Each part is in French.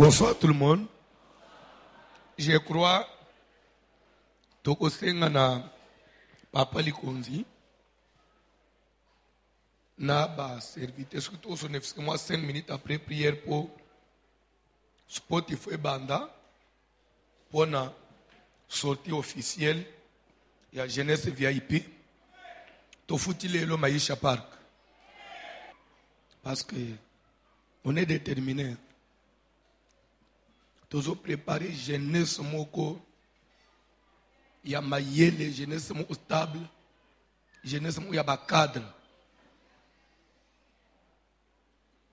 Bonsoir tout le monde. Je crois que na Papa Likonzi na ba serviteur surtout son 5 minutes après prière pour Spotify Banda pour la sortie officielle il y a jeunesse VIP to foutile le Maïcha Park parce que on est déterminé. Toujours préparé jeunesse moko il y a mayele jeunesse moko stable jeunesse moko ya ba cadre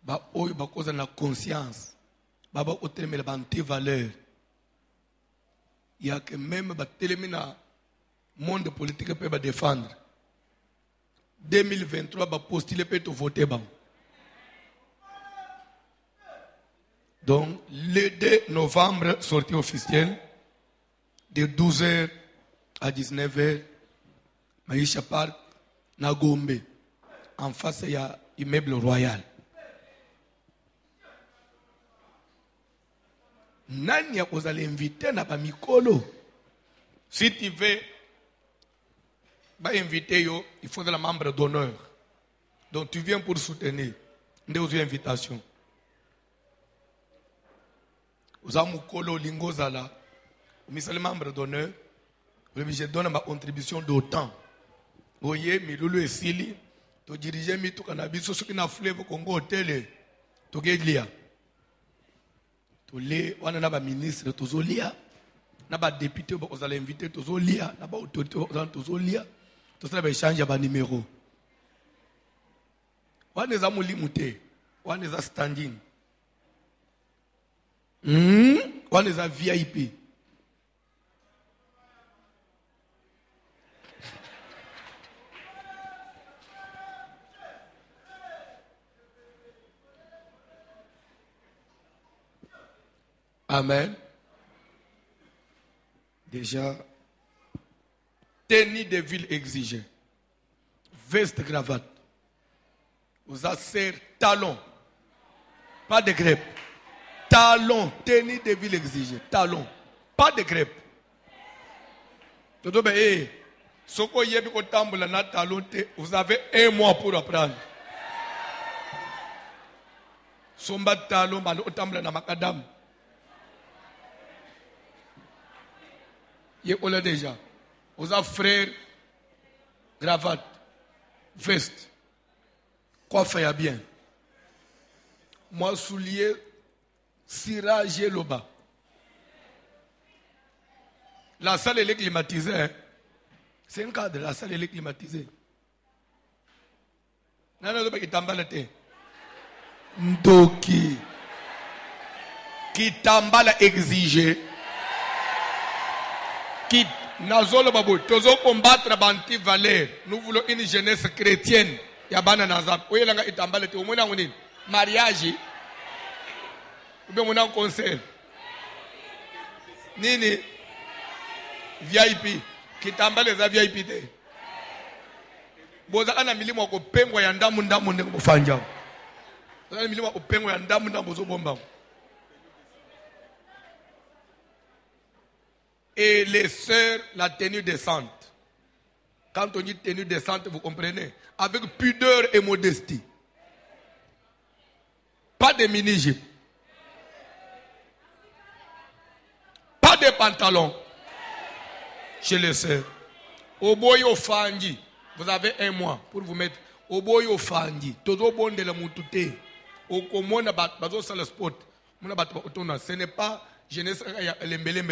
ba oyo ba koza na conscience baba otemela ba anti valeur il y a que même ba telemina monde politique peut ba défendre 2023 ba postuler peut to voter ba. Donc, le 2 novembre, sortie officielle, de 12h à 19h, Maïcha Park, Nagombe, en face, il y a immeuble royal. Nani vous allez inviter na ba mikolo. Si tu veux, inviter yo, il faut la membre d'honneur. Donc, tu viens pour soutenir. Deux invitations. Uzamukolo lingozala, misali membre d'honneur, je donne ma contribution d'autant. Oye, milulu esili, to diriger mi to kanabiso soki na fleuve Congo hôtel, to gelia. To le wana na ba ministre to zolia, na ba député ba ozala invité to zolia, na ba autorité to zolia, to sala ba échange ba numéro. Wana za mulimute, wana za standing. On les a VIP. Amen. Déjà, tenue de ville exigée. Veste, cravate. Vous avez talons. Pas de crêpes. Talons, tenue de ville exigée. Talons, pas de crêpes. Vous avez 1 mois pour apprendre. Somba talon, otambla na makadam. Yécola déjà. Vous avez frère, cravate, veste. Coiffe ya bien. Moi, soulier. Sirage Loba. La salle est climatisée. Hein? C'est un cadre, la salle est climatisée. Non, qui t'emballe. Ndoki. Qui t'emballe exigé. Qui Nazolo Babou. Tozo combattre banti valeur. Nous voulons une jeunesse chrétienne. Yabana Nazap. Oye langa itambale te. Omona ngoni. Mariage. Ou bien on a un concert. Nini VIP. Qui t'emballe les VIP. Boza ana milimo ko pengwa ya ndamu ndenge bofanja. Boza milimo ko pengwa ya ndamu bozo bomba. Et les sœurs, la tenue décente. Quand on dit tenue décente, vous comprenez? Avec pudeur et modestie. Pas de mini-jupe. Pas de pantalon chez les sœurs. Oboyo Fandi, vous avez 1 mois pour vous mettre. Oboyo Fandi, todo bon de la moutouté. Okomona bazo sur le sport. Ce n'est pas jeunesse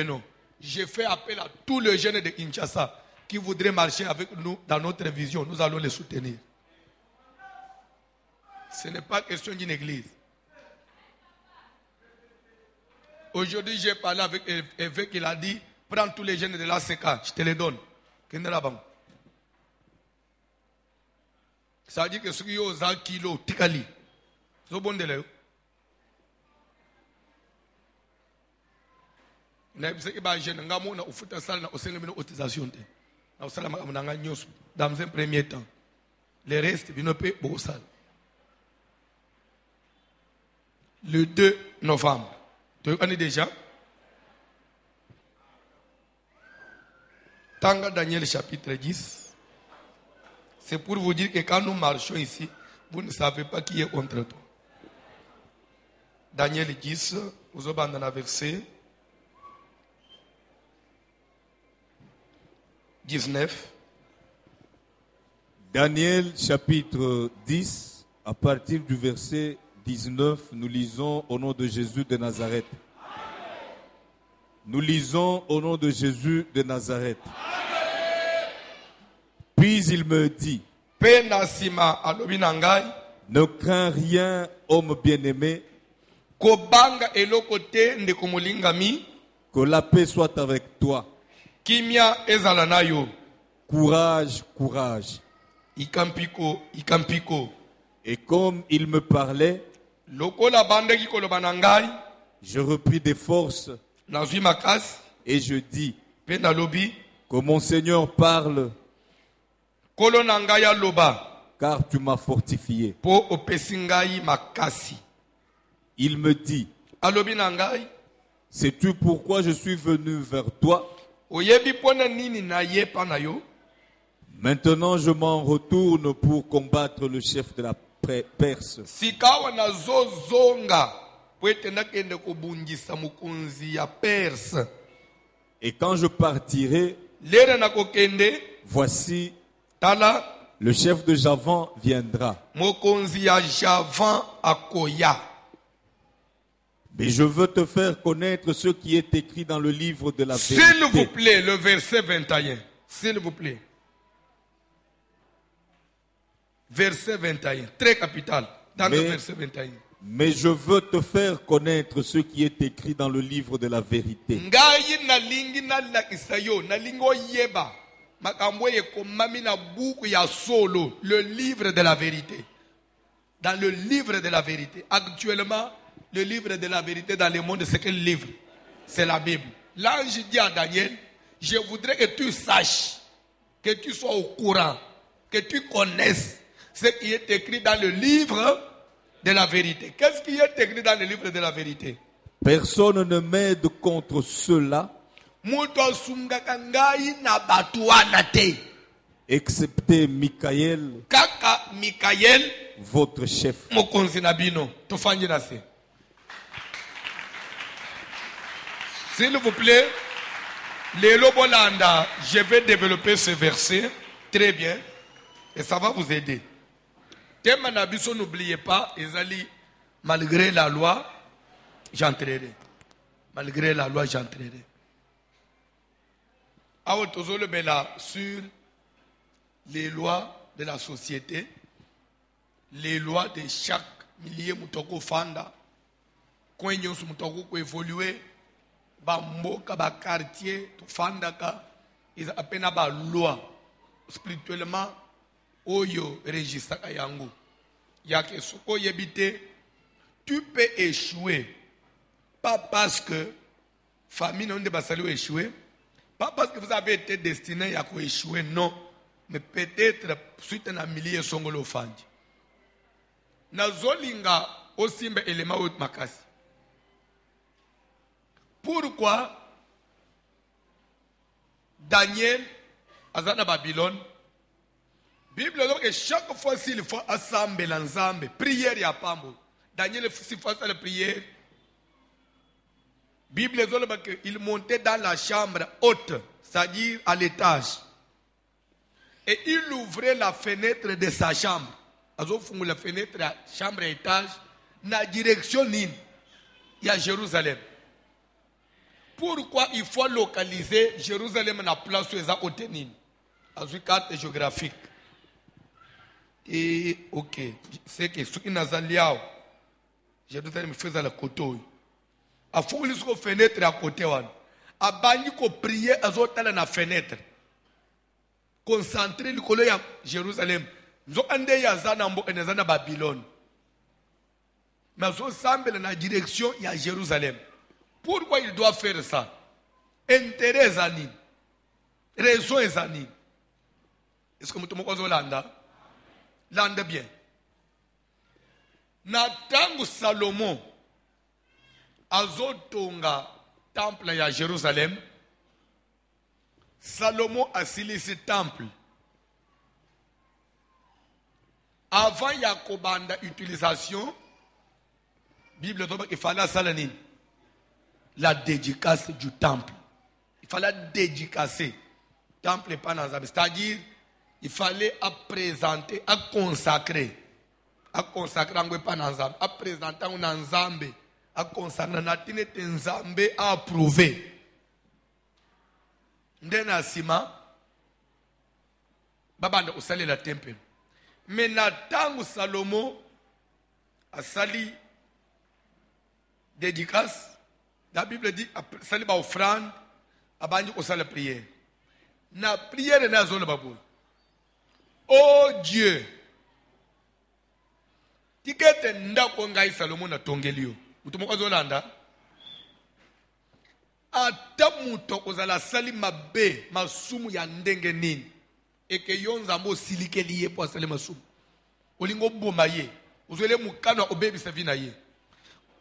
non. J'ai fait appel à tous les jeunes de Kinshasa qui voudraient marcher avec nous dans notre vision. Nous allons les soutenir. Ce n'est pas question d'une église. Aujourd'hui, j'ai parlé avec Évêque, il a dit, prends tous les jeunes de l'ACK, je te les donne. Ça veut dire que ceux qui ont 100 kilos, tikali, c'est bon de l'eau. Dans un premier temps, le reste, il ne peut pas. Le 2 novembre. Tu connais déjà? Tanga Daniel chapitre 10. C'est pour vous dire que quand nous marchons ici, vous ne savez pas qui est contre toi. Daniel 10, vous avez dans le verset 19. Daniel chapitre 10, à partir du verset 19, nous lisons au nom de Jésus de Nazareth. Nous lisons au nom de Jésus de Nazareth. Puis il me dit, ne crains rien, homme bien-aimé, que la paix soit avec toi. Courage, courage. Et comme il me parlait, je repris des forces et je dis que mon Seigneur parle, car tu m'as fortifié. Il me dit, sais-tu pourquoi je suis venu vers toi? Maintenant je m'en retourne pour combattre le chef de la Perse. Et quand je partirai, voici, le chef de Javan viendra. Mais je veux te faire connaître ce qui est écrit dans le livre de la vérité. S'il vous plaît, le verset 21. S'il vous plaît. Verset 21. Très capital. Dans le verset 21. Mais je veux te faire connaître ce qui est écrit dans le livre de la vérité. Le livre de la vérité. Dans le livre de la vérité. Actuellement, le livre de la vérité dans le monde, c'est quel livre? C'est la Bible. L'ange dit à Daniel, je voudrais que tu saches, que tu sois au courant, que tu connaisses ce qui est écrit dans le livre de la vérité. Qu'est-ce qui est écrit dans le livre de la vérité? Personne ne m'aide contre cela, excepté Michael, votre chef. S'il vous plaît, les Lobolanda, je vais développer ce verset très bien et ça va vous aider. N'oubliez pas, Ezali, malgré la loi, j'entrerai. Malgré la loi, j'entrerai. Sur les lois de la société, les lois de chaque millier moutoko fanda, quand nous sommes évoluer, bamboka ba quartier to fandaka, ils appellent ba loi spirituellement oyo regisaka yango. Yake soko yebite, tu peux échouer, pas parce que famille non de basali échouer, pas parce que vous avez été destiné à échouer, non, mais peut-être suite à un millier songolo fandi. Nazolinga osimbe elema out makasi. Pourquoi Daniel azana Babylone? Bible dit que chaque fois s'il faut assembler l'ensemble, prière y a pas mot. Daniel s'il faut la prière. Bible dit qu'il montait dans la chambre haute, c'est-à-dire à l'étage. Et il ouvrait la fenêtre de sa chambre. Il la fenêtre de la chambre à étage, na direction il y a Jérusalem. Pourquoi il faut localiser Jérusalem na place où ils ont obtenu une carte géographique? Et ok, c'est que ce qui n'a pas liao, Jérusalem faisait la côté. A faut que les fenêtre à côté wan. A bani ko prier azotala na fenêtre. Concentrer le colo ya Jérusalem. Zo ande ya zana mbo enezana Babylone. Mais zo semble na direction ya Jérusalem. Pourquoi il doit faire ça? Intérêt zani. Raison zani. Est-ce que mutumo ko zo landa? Landa bien. Na tangu Salomon azotonga temple ya Jérusalem. Salomon a scellé ce temple. Avant Yakobanda utilisation, Bible dit qu'il fallait salanine la dédicace du temple. Il fallait dédicacer le temple pas dans Zambé. C'est-à-dire, il fallait présenter, à consacrer un pas dans Zambé, à présenter un Zambé, à consacrer un Zambé à approuver. Ndena sima babanda usali la temple. Mais natangu Salomo a sali dédicace. La Bible dit sali ba offrande abandi usali prière. Na prière na zone babou. Oh Dieu, tikete ndako ngai Salomo na tongelio. Mutumo kozolanda. Ata muto kozala sali mabe masumu ya ndenge nini eke yonza mo silikeli ye po asali masumu olingo boma ye ozwele mukano obebisa vi na ye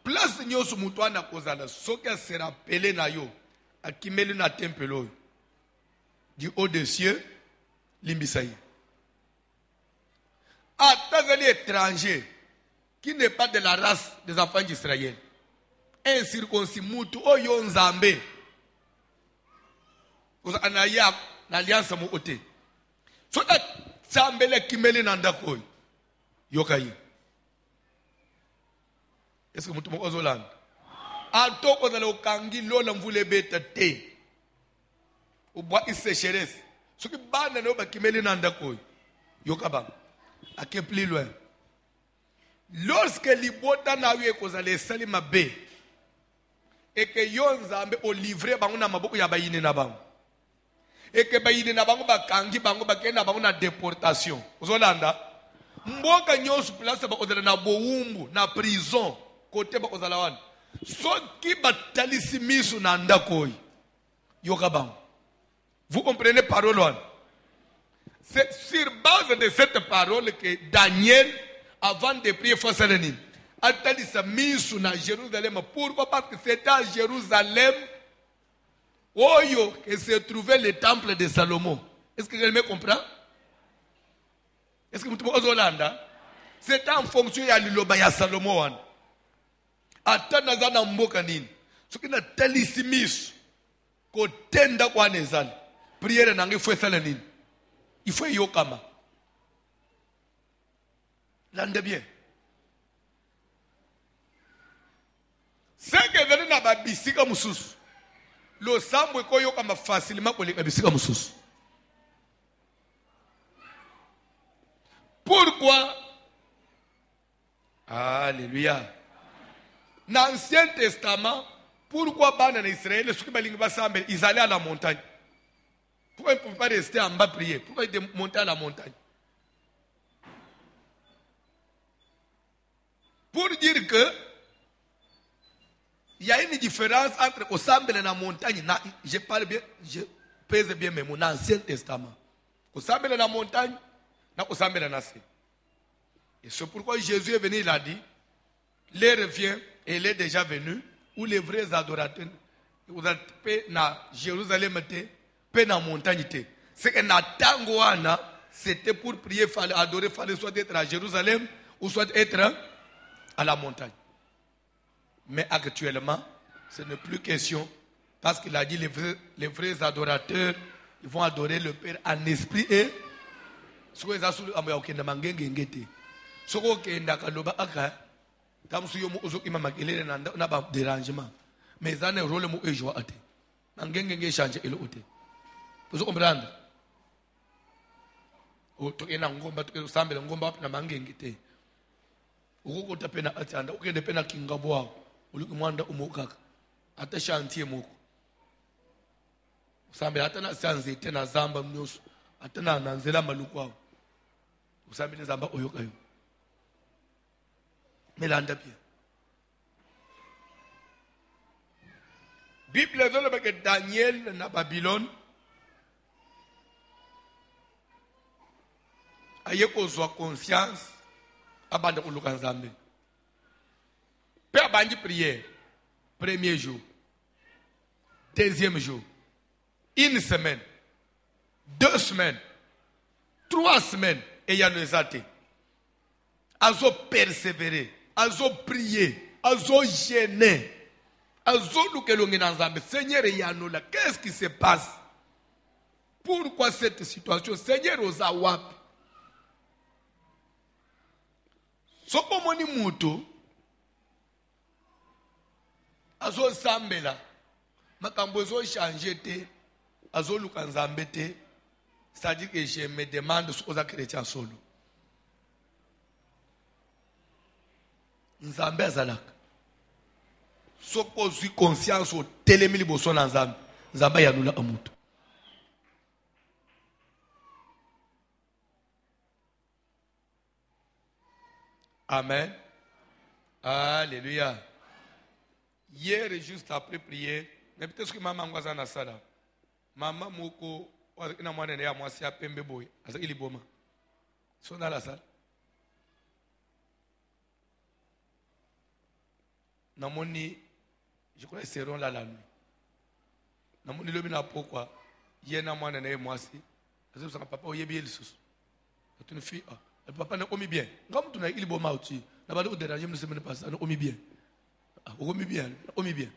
place nyoso muto ana kozala soki asera pele na yo akimeli na temple oyo du haut des cieux limbisa ye ata zali étranger qui n'est pas de la race des enfants d'Israël. Incirconcis mutu oyo nzambe oza anaya na alliance mo ote so that sambele kimeli na ndako yokayi est-ce que mutu mo ozolanda atoko za lokangi lola mvule beta te ubwa isécheresse soki bana no ba kimeli na ndako yokaba ake plus loin lorsque libota na yo ekozala esali mabe et que yon zambe o livré bango na maboko ya bayine na bango et que bayine na bango bakangi bango bakenda bango na déportation ozolanda mboka nyoso place ba ozala na boumbu na prison côté ba ozala wana soki batalisi misu na ndako yoka bango. Vous comprenez parole wana? C'est sur base de cette parole que Daniel avant de prier face à l'ennemi atalisa misu na Jérusalem. Pourquoi? Parce que c'était à Jérusalem que se trouvait le temple de Salomon. Est-ce que quelqu'un me comprend? Est-ce que vous comprenez? C'était en fonction de l'Iloba ya Salomon. Atana zana mboka nini soki na talisi misu kotenda kwa nezali prière nange faut sala nini il faut yokama lande bien. C'est que venu na babisika mususu. Lo samwe ko yokama facilement ko le babisika mususu. Pourquoi? Alléluia. Dans l'Ancien Testament, pourquoi bana en Israël, ceux qui balingi basambe, ils allaient à la montagne? Pourquoi ils ne pouvaient pas rester en bas prier? Pourquoi ils montaient à la montagne? Pour dire que il y a une différence entre Osambe et la montagne. Je parle bien, je pèse bien mes mots. Dans l'Ancien Testament. Osambe et la montagne, Osambe et la nation. Et c'est pourquoi Jésus est venu, il a dit, l'heure vient, et il est déjà venu, où les vrais adorateurs, vous êtes dans Jérusalem, dans la montagne. C'est que dans Tangoana, c'était pour prier, il fallait adorer, il fallait soit être à Jérusalem, ou soit être à la montagne. Mais actuellement, ce n'est plus question, parce qu'il a dit les vrais adorateurs, ils vont adorer le Père en esprit et ce que dérangement. Mais ça n'est rôle mo ejo ate. Nangenge change ele ote. Vous comprenez? O to ena ngomba to sambela ngomba na mangenge te. Uko tapena atanda ukende pena kingabwa uluki mwanda umukaka. Ata chantier moko. Sambela atana sanze tena zamba mnyoso. Atana nanzela malukwa. Usambela zamba oyokayo. Melanda bien. Bible dit que Daniel na Babylone aye kozwa conscience abanda kuluka nzambe. Pe abandi prière Premier jour. Deuxième jour. Une semaine. 2 semaines. 3 semaines. Et il y a nos athées. Azo persévérer. Azo prier. Azo gêner. Azo lukelongi nanzambe. Seigneur Yanola, qu'est-ce qui se passe? Pourquoi cette situation? Seigneur Ozawap. Soko moni mutu. Azo sambela. Makambo ezo changer te. Azo luka nzambe te. C'est-à-dire que je me demande ce que les chrétiens solo. Nzambe azalaka. Soko zui conscience au telemili boso na nzambe. Nzambe yanula amutu. Amen. Alléluia. Hier, juste après prier, mais peut-être que maman ngoza na sala. Maman moko ina mwana ya mwasi apembe boy. Asa ili boma. So dans la salle. Namoni, je crois que seront là la nuit. Namoni lobi na pourquoi yena mwana na mwasi. Asa ça papa oyebi el susu. C'est une fille. Le papa n'a omis bien. Comme tu n'as il boma aussi. N'a pas de déranger la semaine passée, n'a omis bien. Omis bien, omis bien.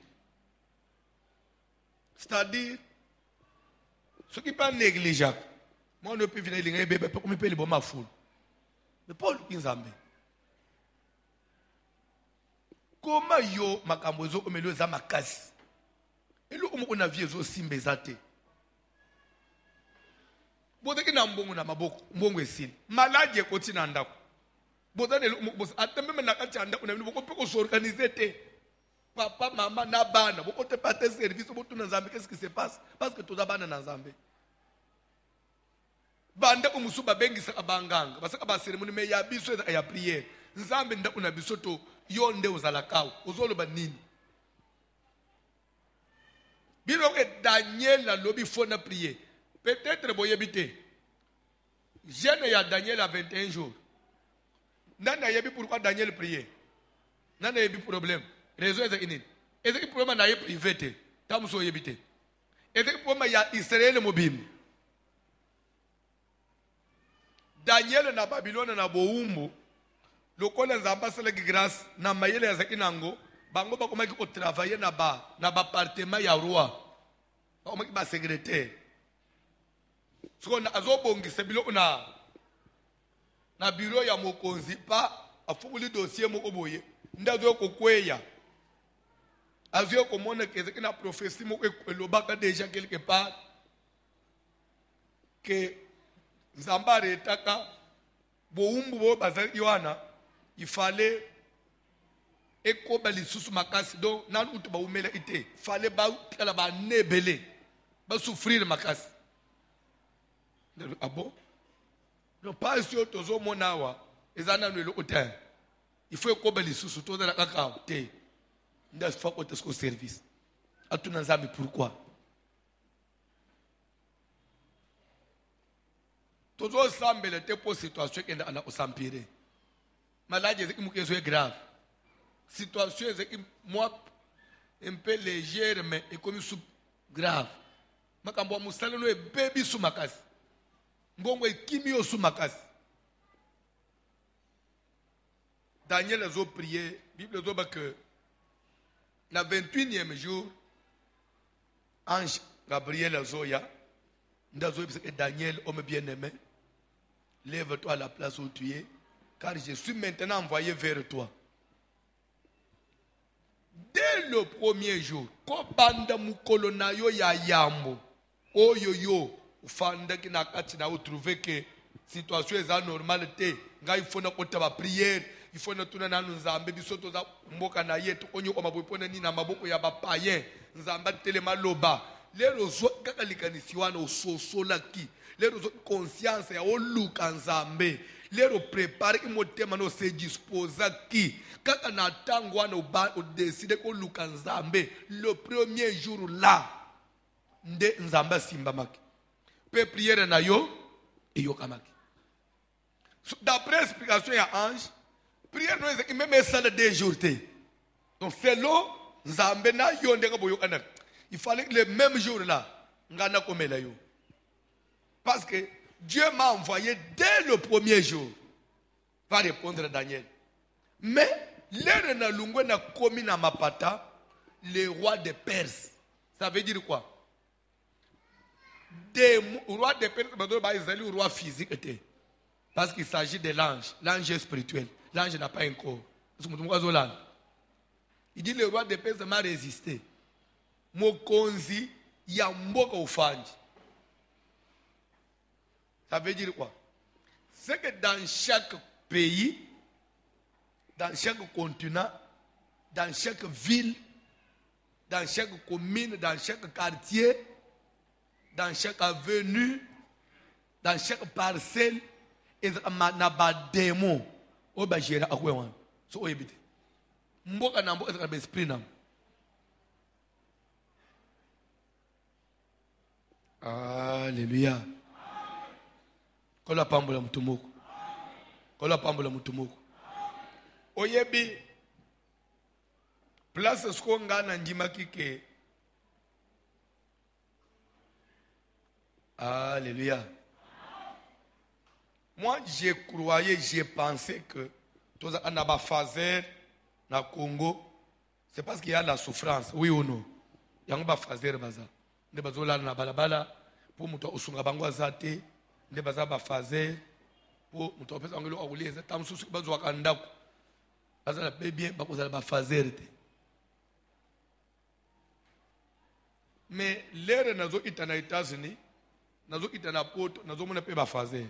C'est-à-dire ce qui n'est pas négligeable. Moi, on ne peut venir les bébés pour me payer le bon ma foule. Mais Paul Kinzambe. Comment yo makambozo omelo za makasi? Et le on a vu zo simbezate. Bodeki na mbongo na maboko, mbongo esili. Maladi ekoti na ndako. Bodane le atembe na kati anda kuna boko pe ko s'organiser te. Papa, maman, na bana, boko te pas tes services, boko na Nzambe, qu'est-ce qui se passe? Parce que toza bana na Nzambe. Banda ko musuba bengi sa abanganga, parce que ba cérémonie mais ya biso ya prière. Nzambe nda kuna biso to yonde ozalakao, ozoloba nini? Bilo que Daniel la lobi fona prier. Peut-être boyebite. Jeune ya Daniel à 21 jours. Nana yebi pourquoi Daniel priait. Nana yebi problème. Raison est inine. Est-ce que problème na yebi privé? Tamso yebite. Est-ce que problème ya Israël mobile. Daniel na Babylone na boumbu. Lokola nzamba sala grâce na mayele ya zakinango. Bango ba komaki ko travailler na ba appartement ya roi. Ba komaki ba secrétaire. So na azobongisa biloko na bureau ya mokonzi pa afubuli dossier moko boye ndazo kokweya azo komona keze na prophétie moko elobaka déjà quelque part que Nzambare etaka boumbu bo bazali wana il fallait ekoba lisusu makasi donc nanu utu ba umela ite fallait ba kala ba nebele ba souffrir makasi. Ah bon? Non, pas si tu monawa, ils en ont le hôtel. Il faut que les sous tout dans la cacao. Il faut que tu service. À tout le monde, pourquoi? Tout le semble être pour situation qui est en s'empirer. Maladie est grave. Situation est moi un peu légère, mais est comme grave. Je suis un bébé sous ma casse. Mbongo kimio sous makasi. Daniel a prié, Bible a dit que le 21e jour, ange Gabriel a dit que Daniel, homme bien-aimé, lève-toi à la place où tu es, car je suis maintenant envoyé vers toi. Dès le premier jour, Kobanda Mukolo yo ya yambo, oyoyo. Fanda qui n'a pas trouvé que situation est anormale te nga il faut na kota ba prière il faut na tuna na nzambe bisoto za mboka na yetu onyo kwa mabopona ni na maboko ya ba païen nzamba telema loba lero zo kaka likanisiwana ososola ki lero zo conscience ya oluka nzambe lero prépare imotema no se disposa ki kaka na tango wana o décider ko luka nzambe le premier jour là nde nzamba simba maki peut prier na yo et yo kamaki. D'après l'explication ya ange, prière nous est même ça de 2 jours. Donc c'est l'eau, nzambe na yonde ka boyo kana. Il fallait que le même jour là ngana komela yo. Parce que Dieu m'a envoyé dès le premier jour. Va répondre à Daniel. Mais l'ère na lungwe na komi na mapata, le roi de Perse. Ça veut dire quoi? Des rois de Perse, le roi physique était. Parce qu'il s'agit de l'ange. L'ange est spirituel. L'ange n'a pas un corps. Il dit le roi de Perse m'a résisté. Mokonzi yamboka ufanji. Ça veut dire quoi? C'est que dans chaque pays, dans chaque continent, dans chaque ville, dans chaque commune, dans chaque quartier, dans chaque avenue, dans chaque parcelle, il y a des démons. Mboka na mboka ezaka esprit nam. Alléluia. Kola pambola mutumoko. Kola pambola mutumoko. Oyebi place sko ngana ndima kike. Alléluia. Moi, j'ai croyé, j'ai pensé que tous les Fazer na Congo, c'est parce qu'il y a la souffrance, oui ou non? Il y a un Fazer baza. Ne bazola na balabala pour muto usunga bangwa zate, ne baza ba Fazer pour muto pesa ngelo awuleza tamsusu bazwa kandako. Baza la bien bakozala ba Fazer te. Mais l'ère nazo itana États-Unis, nazo itana poto, nazo mona pe ba Fazer.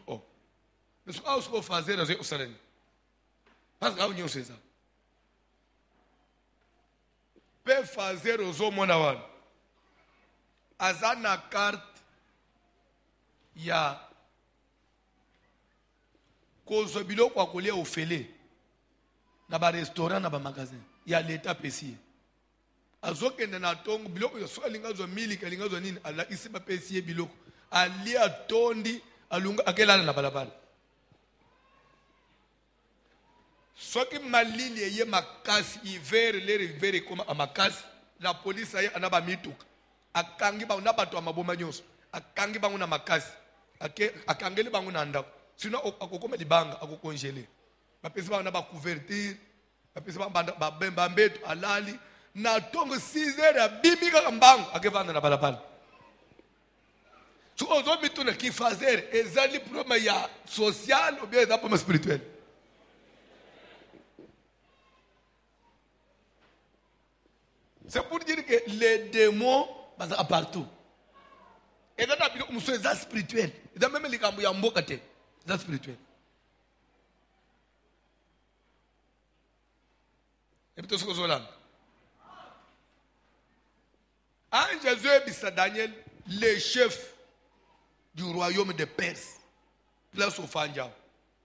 Oh. Mais ce qu'on se faisait dans le salon. Parce que nous c'est ça. Peut faire aux hommes monawan. Azana carte ya kozo biloko kwa kolia ofele na ba restaurant na ba magasin ya l'état pesier. Azokende na tongo biloko yo so linga zo miliki linga zo nini ala isi ba pesier biloko ali atondi alunga akelala na balabala. Soki malili ye makasi hiver le river comme a makasi la police aye anaba mituka akangi ba na bato amaboma nyonso akangi bangu na makasi akangeli bangu na ndako sino akokoma libanga akokongele bapesi ba na ba couverture bapesi ba bemba mbeto alali na tongo 6h abimika kambangu akevanda na balabala. Si on veut mettre qui faisait ezali problème ya social ou bien problème spirituel. C'est pour dire que les démons sont partout. Et dans la Bible, on se dit spirituel. Et dans même les camps ya mboka te, c'est spirituel. Et puis tout ce que là. Ange Jésus bisa Daniel, le chef du royaume de Perse, place au Fanja,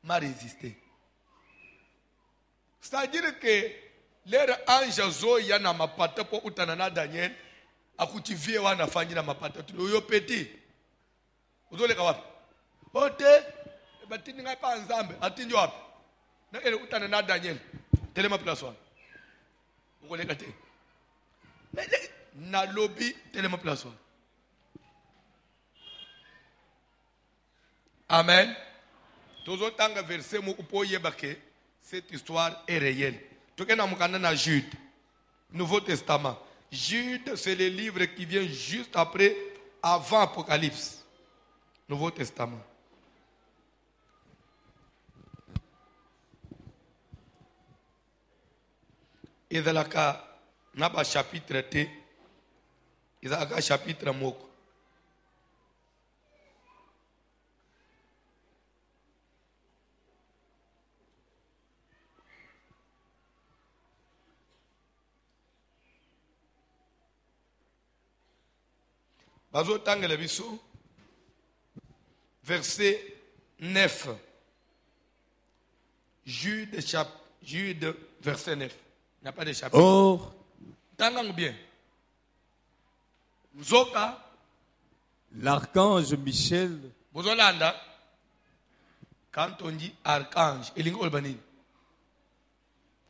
m'a résisté. C'est-à-dire que l'ère ange zoya na mapata pour utanana Daniel, akutivie wana fanyi na mapata, tu yo petit. Uzole kawapi? Ote, batini ngai pa nzambe, atinjo wapi? Na ele utanana Daniel, telema place wana. Ukole kate. Na lobby, telema place wana. Amen. Tous autant que verset où pouvez que cette histoire est réelle. Tout cas, nous avons Jude, Nouveau Testament. Jude, c'est le livre qui vient juste après, avant Apocalypse. Nouveau Testament. Et dans le cas, nous avons un chapitre T. Il y a un chapitre Moko. Verset 9. Jude, verset 9. Il n'y a pas de chapitre. Or, Tangang bien. Zoka. L'archange Michel. Bozolanda. Quand on dit archange,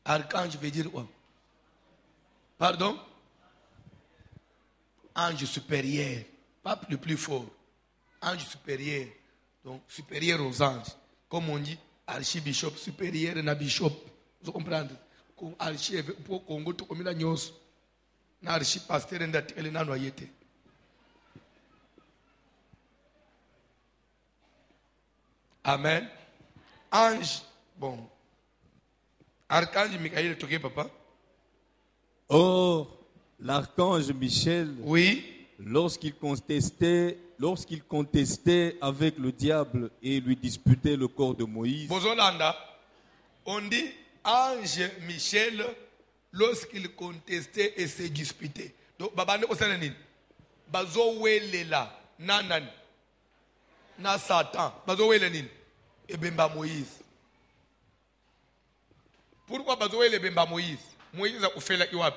archange veut dire quoi? Pardon? Ange supérieur. Pas le plus fort. Ange supérieur. Donc, supérieur aux anges. Comme on dit, archibishop supérieur na bishop. Vous comprenez? Archive pour Congo, tout comme la news. Na archipasteur et elle n'a noyé. Amen. Ange, bon. Archange Michael, toqué papa. Or, l'archange Michel, oui, lorsqu'il contestait avec le diable et lui disputait le corps de Moïse. Bozolanda, on dit ange Michel lorsqu'il contestait et se disputait. Donc, babane osanani, bazo welela nanan na Satan, bazo welenin et bemba Moïse. Pourquoi bazo wele bemba Moïse? Moïse a fait la iwap.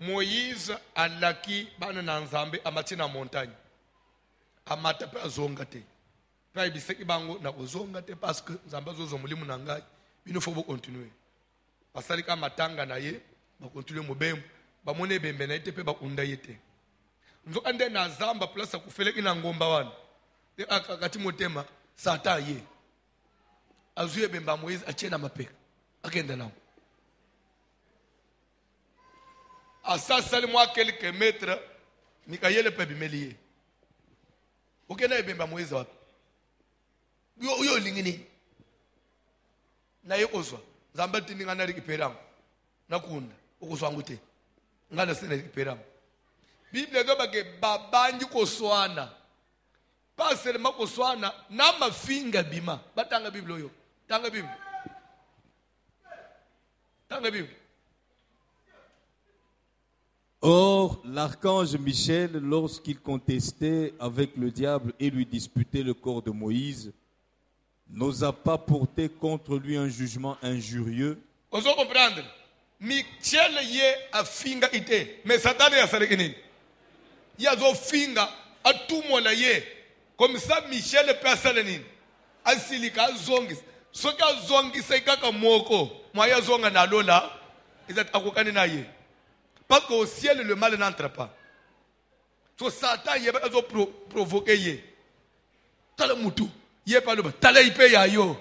Moïse a laki bana na nzambe amati na montagne. Amata pe azongate. Pe biseki bango na ozongate parce que nzamba zo mulimu na ngai. Il faut continuer. Pasali ka matanga na ye, ba continuer mobembo, ba mone bembe na ite pe ba unda yete. Nzo ande na zamba place ku fele ina ngomba wana. Te akakati motema Satan ye. Azuye bemba Moïse achena mapeka. Akenda nawo. À ça seulement quelques mètres, Michael peut bimelier. Ok, na ebemba Moïse wapi? Yo lingini. Na yekozwa. Zamba tininga na récupérer. Na kunda. Okozwa ngute. Ngana sene récupérer. Bible doba ke babanji koswana. Pas seulement koswana na mafinga bima. Batanga Bible yo. Tanga Bible. Tanga Bible. Or, l'archange Michel, lorsqu'il contestait avec le diable et lui disputait le corps de Moïse, n'osa pas porter contre lui un jugement injurieux. Vous comprendre? Michel ye a finga ite, mais Satan ya sarekini. Ya zo finga a tout mon ye. Comme ça Michel peut asalenin. Asilika zongis. Soka zongis sai kaka moko. Moya zonga na lola. Izat akokani na ye. Parce qu'au ciel, le mal n'entre pas. So Satan, il va provoquer. Tala mutu. Il pas le bas. Tala ipe ya yo.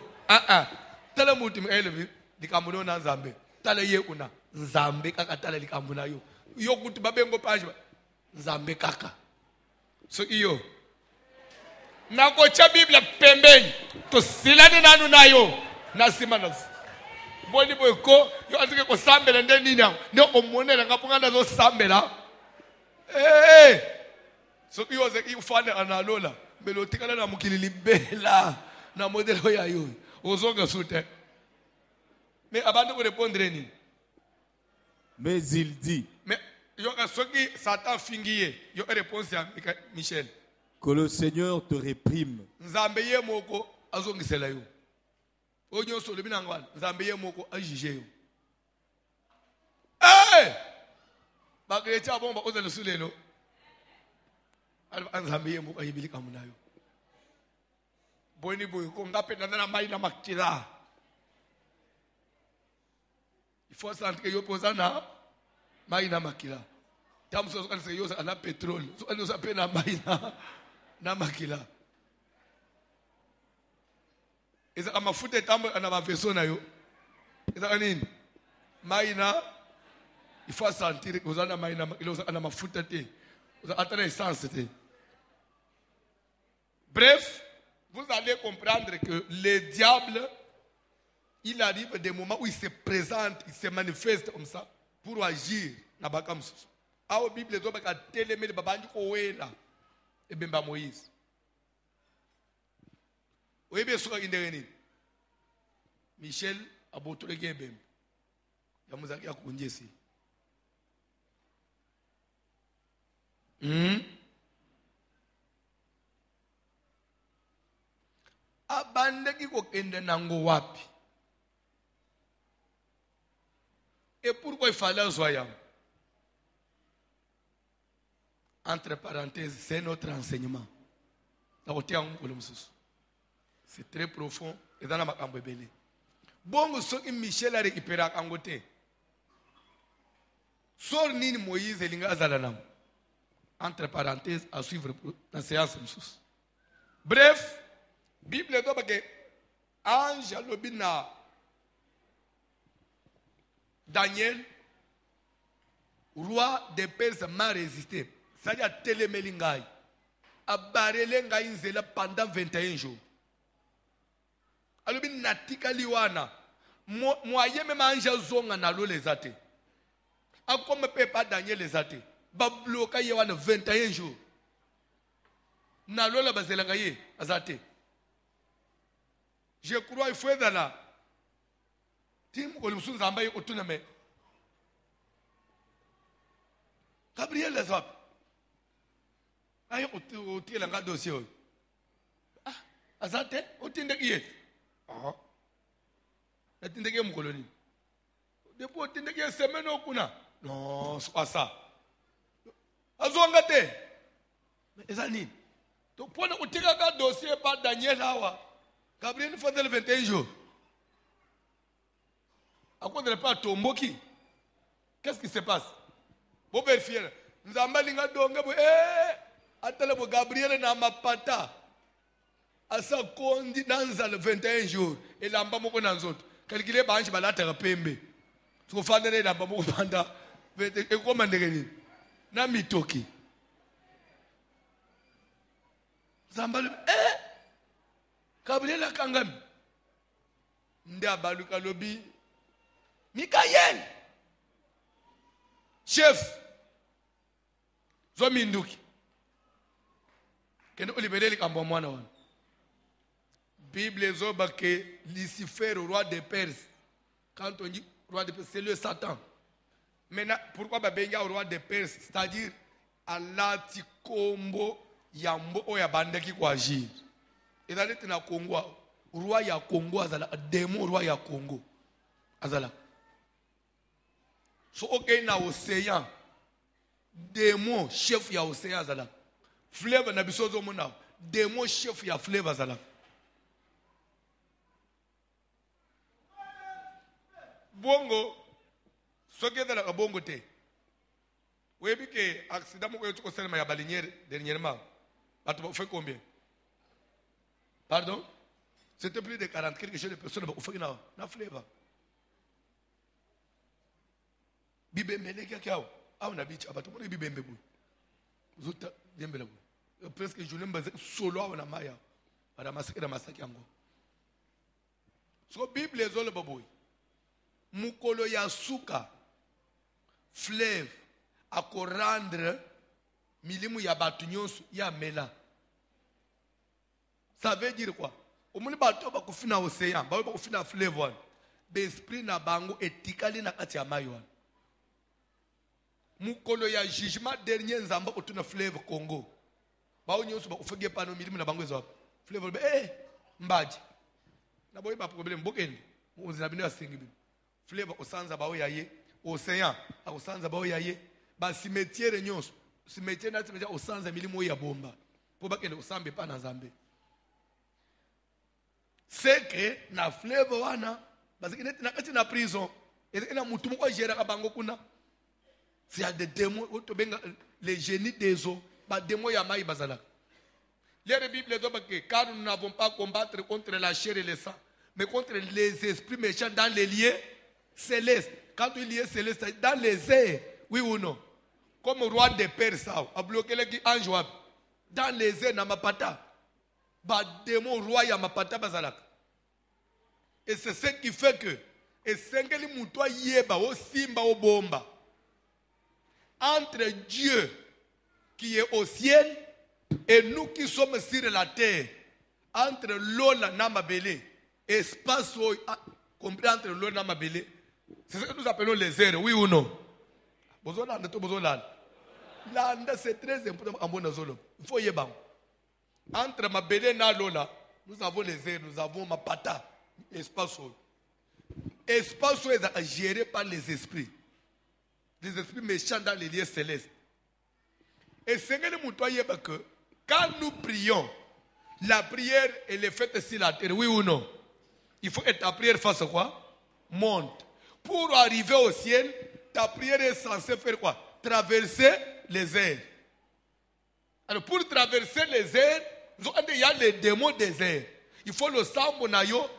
Tala mutu. Di kamuno na nzambe. Tala ye una. Nzambe kaka tala di kamuna yo. Yo kutu babengo page. Nzambe kaka. So iyo. Na kocha Biblia pembeni. To silani nanu na yo. Nasima nasu. Boni boyko yo azike ko sambela ndeni na ndo omonela ngapunganda zo sambela so yo ze ifane analola belo tikana na mukilili bela na modelo ya yo ozonga sute mais abande ko répondre ni mais il dit mais yo ka soki Satan fingiye yo réponse ya Michel que le Seigneur te réprime. Nzambe ye moko azongisela yo. Onyo so le binangwana nzambe ye moko ajije yo. Bakrecha bomba ozele sulelo. Alba nzambe ye moko ayibilika munayo. Boni boy ko ngapenda na mai na makira. Il faut sentir que yo posana mai na makira. Tamso so se yo ana petrol. So ano sa pena mai na makila. Eza amafuta tambo ana mafeso na yo. Eza nini? Maina il faut sentir que vous avez maina ana mafuta te. Vous avez essence te. Bref, vous allez comprendre que le diable il arrive des moments où il se présente, il se manifeste comme ça pour agir na bakamsusu. A Bible zo baka telemele babanji ko wela e bemba Moïse. Oebe soka indereni. Michel abotoleke bemba. Ya muzaki ya kunjesi. Abandeki kokende nango wapi? Et pourquoi il fallait Zoyam? Entre parenthèses, c'est notre enseignement. C'est très profond. Et dans la macambébélé. Bon, ce que Michel a récupéré à Angoté. Sor nini Moïse elinga azala nango. Entre parenthèses, à suivre la séance. Bref, Bible est que ange alobina Daniel, roi des Perses, m'a résisté. Ça y a télémélingaï. A barrelé ngai nzela pendant 21 jours. Alobi natika liwana. Moyen même ange zonga na lo les athées. A comme pas Daniel les athées. Ba bloka yewana 21 jours. Na lo la bazelanga ye azate. Je crois il faut être là. Tim ko lusun zamba ye otuna me. Gabriel les autres. Ayo oti la nga dossier. Ah, azate otinde kiye. Ah. Otinde kiye mukoloni. Depuis otinde kiye semaine okuna. Non, c'est pas ça. Azonga te. Mais ezani. Donc pour nous tirer un dossier par Daniel Hawa. Gabriel faisait le 21 jours. À quoi ne pas Tomboki? Qu'est-ce qui se passe? Bon vérifier. Nous avons linga donga atala bo Gabriel na mapata. Asa kondi danza le 21 jours et lamba moko na nzoto. Calculer ba anji balata pembe. Tu fandele lamba moko panda. Et comment ndengeni? Na mitoki. Zambale Gabriel akangami. Nde abaluka lobi Mikael chef Zominduki kende olibeleli kambo mwana wana. Bible zoba que Lucifer, roi des Perses, quand on dit roi des Perses, c'est le Satan. Maintenant, pourquoi babenga roi des Perses? C'est-à-dire alati kombo yambo oya bandeki kwa agir. Et dans le Congo, roi ya Congo azala, démon roi ya Congo azala. So ok na océan, démon chef ya océan azala. Fleuve na bisozo mona, démon chef ya fleuve azala. Bongo, ce qui est dans la bongo te. Oui, puis que accident moko yo toko selma ya balinière dernièrement. Bato fait combien? Pardon? C'était plus de 40 quelque chose de personnes qui ont fait na fleuve. Bibembe kia kiao. Ah on a bichi abato mona bibembe bu. Zuta dembela bu. Presque journée mbaze solo on a maya. Para masakira masaki yango. So Bible ezolo baboy. Mukolo ya suka fleuve akorandre milimu ya batu nyonso ya mela. Ça veut dire quoi? Omoni bato ba kufina océan, ba kufina fleuve wan. Be esprit na bango etikali na kati ya mai wan. Mukolo ya jugement dernier nzamba otuna fleuve Congo. Ba nyonso ba kufege pano milimu na bango ezo. Fleuve mbaji. Na boy ba problème bokende. Mo zinabino ya sengibi. Fleuve osanza bao yaye, océan osanza bao yaye, ba cimetière nyonso, cimetière na cimetière osanza milimo ya bomba. Po bakende osambe pa na Nzambe. C'est que na fleuve wana, parce que na kati na prison, et na mutu moko gère ka bango kuna. C'est à des démons, to benga les génies des eaux, ba démons ya mai bazala. La Bible dit que car nous n'avons pas à combattre contre la chair et le sang, mais contre les esprits méchants dans les lieux céleste. Quand il y est céleste, dans les airs, oui ou non? Comme roi des Perses, a bloqué les anges, dans les airs, namapata. Ba démon roi yamapata bazalak. Et c'est ce qui fait que, et c'est que les moutons yeba, au simba, au bomba, entre Dieu qui est au ciel et nous qui sommes sur la terre, entre l'eau et namabele, espace, compris entre l'eau et namabele. C'est ce que nous appelons les airs, oui ou non? L'anda, c'est très important. Il faut y aller. Entre ma belle et Lola, nous avons les airs, nous avons ma pata, espace. Espace est géré par les esprits méchants dans les lieux célestes. Et c'est que quand nous prions, la prière elle est faite sur la terre, oui ou non? Il faut que ta prière fasse quoi? Monte. Pour arriver au ciel, ta prière est censée faire quoi? Traverser les airs. Alors pour traverser les airs, il y a les démons des airs. Il faut le sambo na yo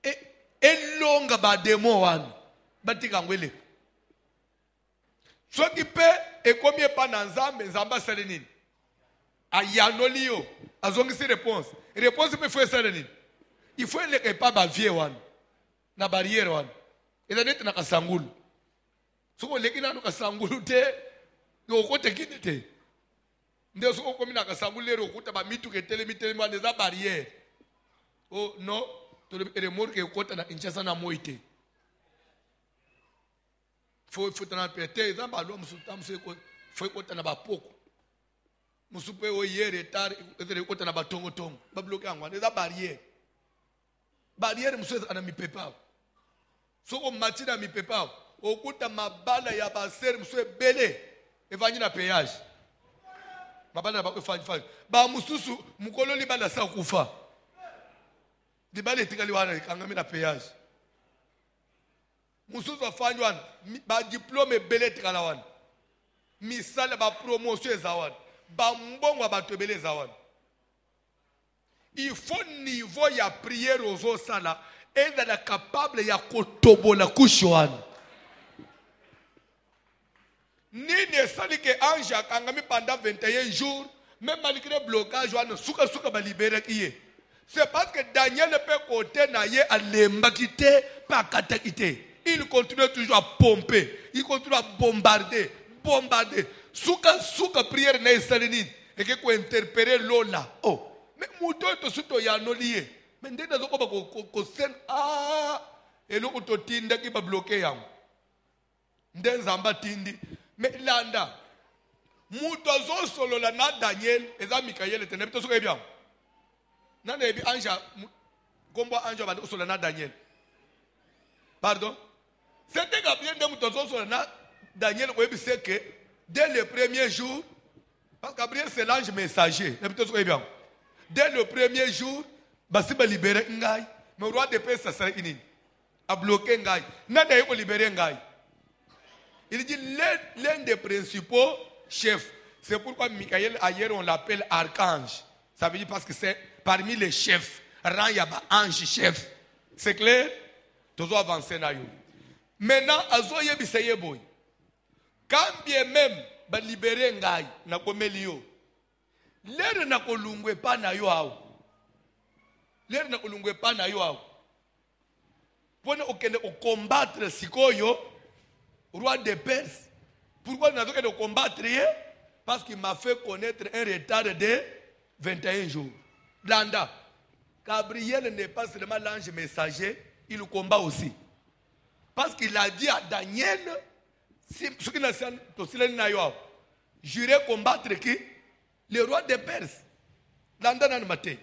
et longa ba démon wan. Batika ngwele. Ce qui peut et combien pas dans Nzambe, Nzamba salenine. Ayanoli yo, azongisi réponse. Réponse me faut salenine. Il faut les pas ba vie wan. Na barrière wan. Et là net na kasangulu. Soko lekina no kasangulu te, yo kote kinete. Nde soko komi na kasangulu lero kuta ba mitu ke tele ma des barrières. Oh non, to le remorque kota na Kinshasa na moite. Faut na péter, ça ba lo musuta museko, faut kota na ba poko. Musupe o hier retard, et kota na ba tongo tongo. Ba bloquer angwa, des barrières. Barrière musueza ana mi pepa. Soko matina mi pepa. Okuta mabala ya baser musue bele. Evanyi na péage. Mabala ba efanyi. Ba mususu mukolo li bala sa kufa. Dibale tikali wana kangami na péage. Mususu afanyi wana ba diplôme bele tikala wana. Misala ba promotion za wana. Ba mbongo ba tebele za wana. Il faut niveau ya prière aux sala et d'être capable ya kotobola kushwana. Nini sali que ange akangami pendant 21 jours, même malgré le blocage, on souka ba libérer qui est. C'est parce que Daniel peut côté naye à l'embakité, pas katakité. Il continue toujours à pomper, il continue à bombarder. Souka prière na salinine et que ko interpréter lola. Oh, mais mouto to suto ya no lié. Mais ndenda zoko ba ko sen et lo to tinda ki ba bloquer yam. Ndenzamba tindi. Mais landa, moutozo solo la na Daniel, eza Mikael et nebito soka bien. Nana ebi anja, kombo anja ba solo na Daniel. Pardon? C'était Gabriel de moutozo solo na Daniel ko ebi c'est que dès le premier jour, parce que Gabriel c'est l'ange messager, nebito soka bien. Dès le premier jour, basi ba libérer ngai, mais roi de paix ça serait inine. A bloquer ngai. Nana yeko libérer ngai. Il dit l'un des principaux chefs. C'est pourquoi Michael, ailleurs, on l'appelle archange. Ça veut dire parce que c'est parmi les chefs. Rang yaba ange chef. C'est clair? Toujours avancé na yo. Maintenant, azo yebi seye boy. Quand bien même, ba libérer ngai, na komeli yo. L'air na kolungwe pa na yo ao. L'air na kolungwe pa na yo ao. Pone okende o combattre sikoyo. Roi de Perse. Pourquoi nous avons de combattre? Parce qu'il m'a fait connaître un retard de 21 jours. Landa, Gabriel n'est pas seulement l'ange messager, il combat aussi. Parce qu'il a dit à Daniel, ce qu'il a dit, juré combattre qui? Le roi de Perse. Landa n'a pas maté.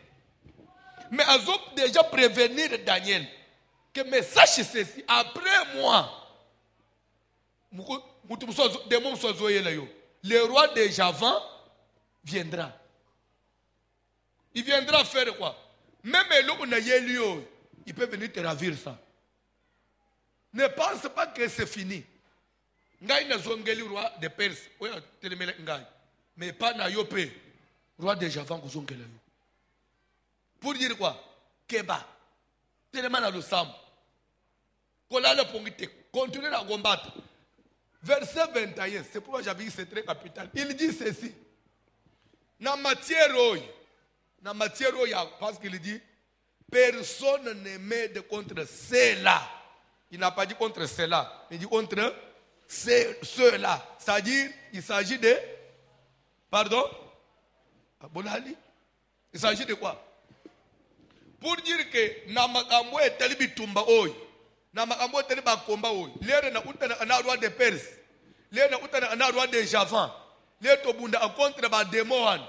Mais ils ont déjà prévenir Daniel que mais sache ceci, après moi, le roi de Javan viendra. Il viendra faire quoi? Même l'eau, il peut venir te ravir ça. Ne pense pas que c'est fini. Ngai na zongeli roi de Perse. Mais pas na yope. Roi de Javan kuzongela yo. Pour dire quoi? Keba. Tellement na le sam. Kolala pongite. Continuez à combattre. Verset 21, c'est pourquoi j'avais dit c'est très capital. Il dit ceci. Na matière parce qu'il dit personne ne m'aide contre cela. Il n'a pas dit contre cela, il dit contre cela. C'est-à-dire, il s'agit de pardon? Il s'agit de quoi? Pour dire que na makambo eteli bitumba oy. Na makambo tele ba komba oy lere na utana na roi de Perse lere na utana na roi de Javan le to bunda a contre ba démon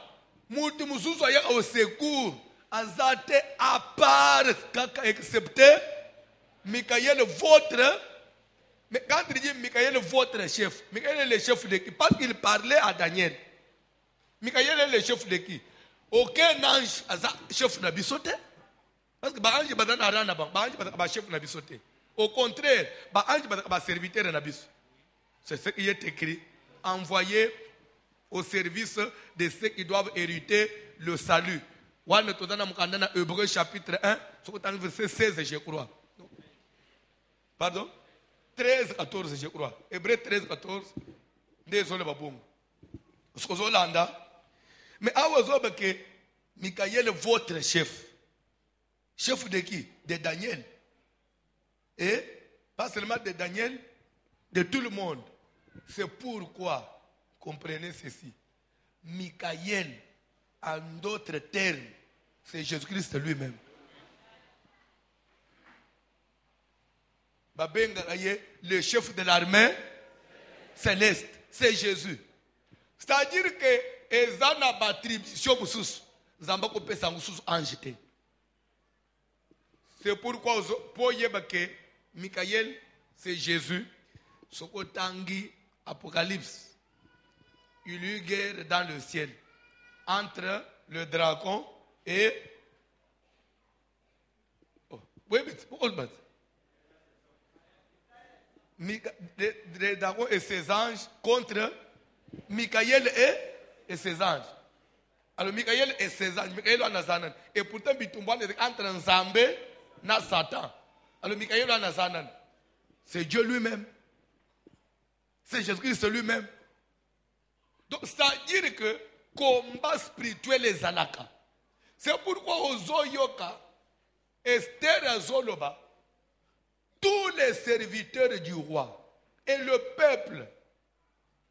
mutu mususu ya au secours azate à part kaka excepté Michael votre mais quand il dit Michael votre chef Michael est le chef de qui parce qu'il parlait à Daniel. Michael est le chef de qui? Aucun ange aza chef na bisote parce que ba ange badana rana ba ange ba chef na bisote. Au contraire, ba ange ba serviteur na biso. C'est ce qui est écrit. Envoyé au service de ceux qui doivent hériter le salut. Hébreu chapitre 1, verset 16, je crois. Pardon? 13, 14, je crois. Hébreu 13, 14. Désolé, babongo. Mais à que Michael, votre chef. Chef de qui? De Daniel. Et pas seulement de Daniel, de tout le monde. C'est pourquoi, comprenez ceci, Michael, en d'autres termes, c'est Jésus-Christ lui-même. Le chef de l'armée céleste, c'est Jésus. C'est-à-dire que les gens ont attribution ange. C'est pourquoi pour que Michael, c'est Jésus. Sokotangi Apocalypse. Il y a eu guerre dans le ciel entre le dragon et le dragon et ses anges contre Michael et ses anges. Alors Michael et ses anges, Michael a Nazanan. Et pourtant Bitumban est entre Nzambe et Satan. Alors Michael a Nazanan. C'est Dieu lui-même. C'est Jésus-Christ lui-même. Donc, c'est-à-dire que combat spirituel est Zalaka. C'est pourquoi aux Oyoka, Esther Azoloba, tous les serviteurs du roi et le peuple,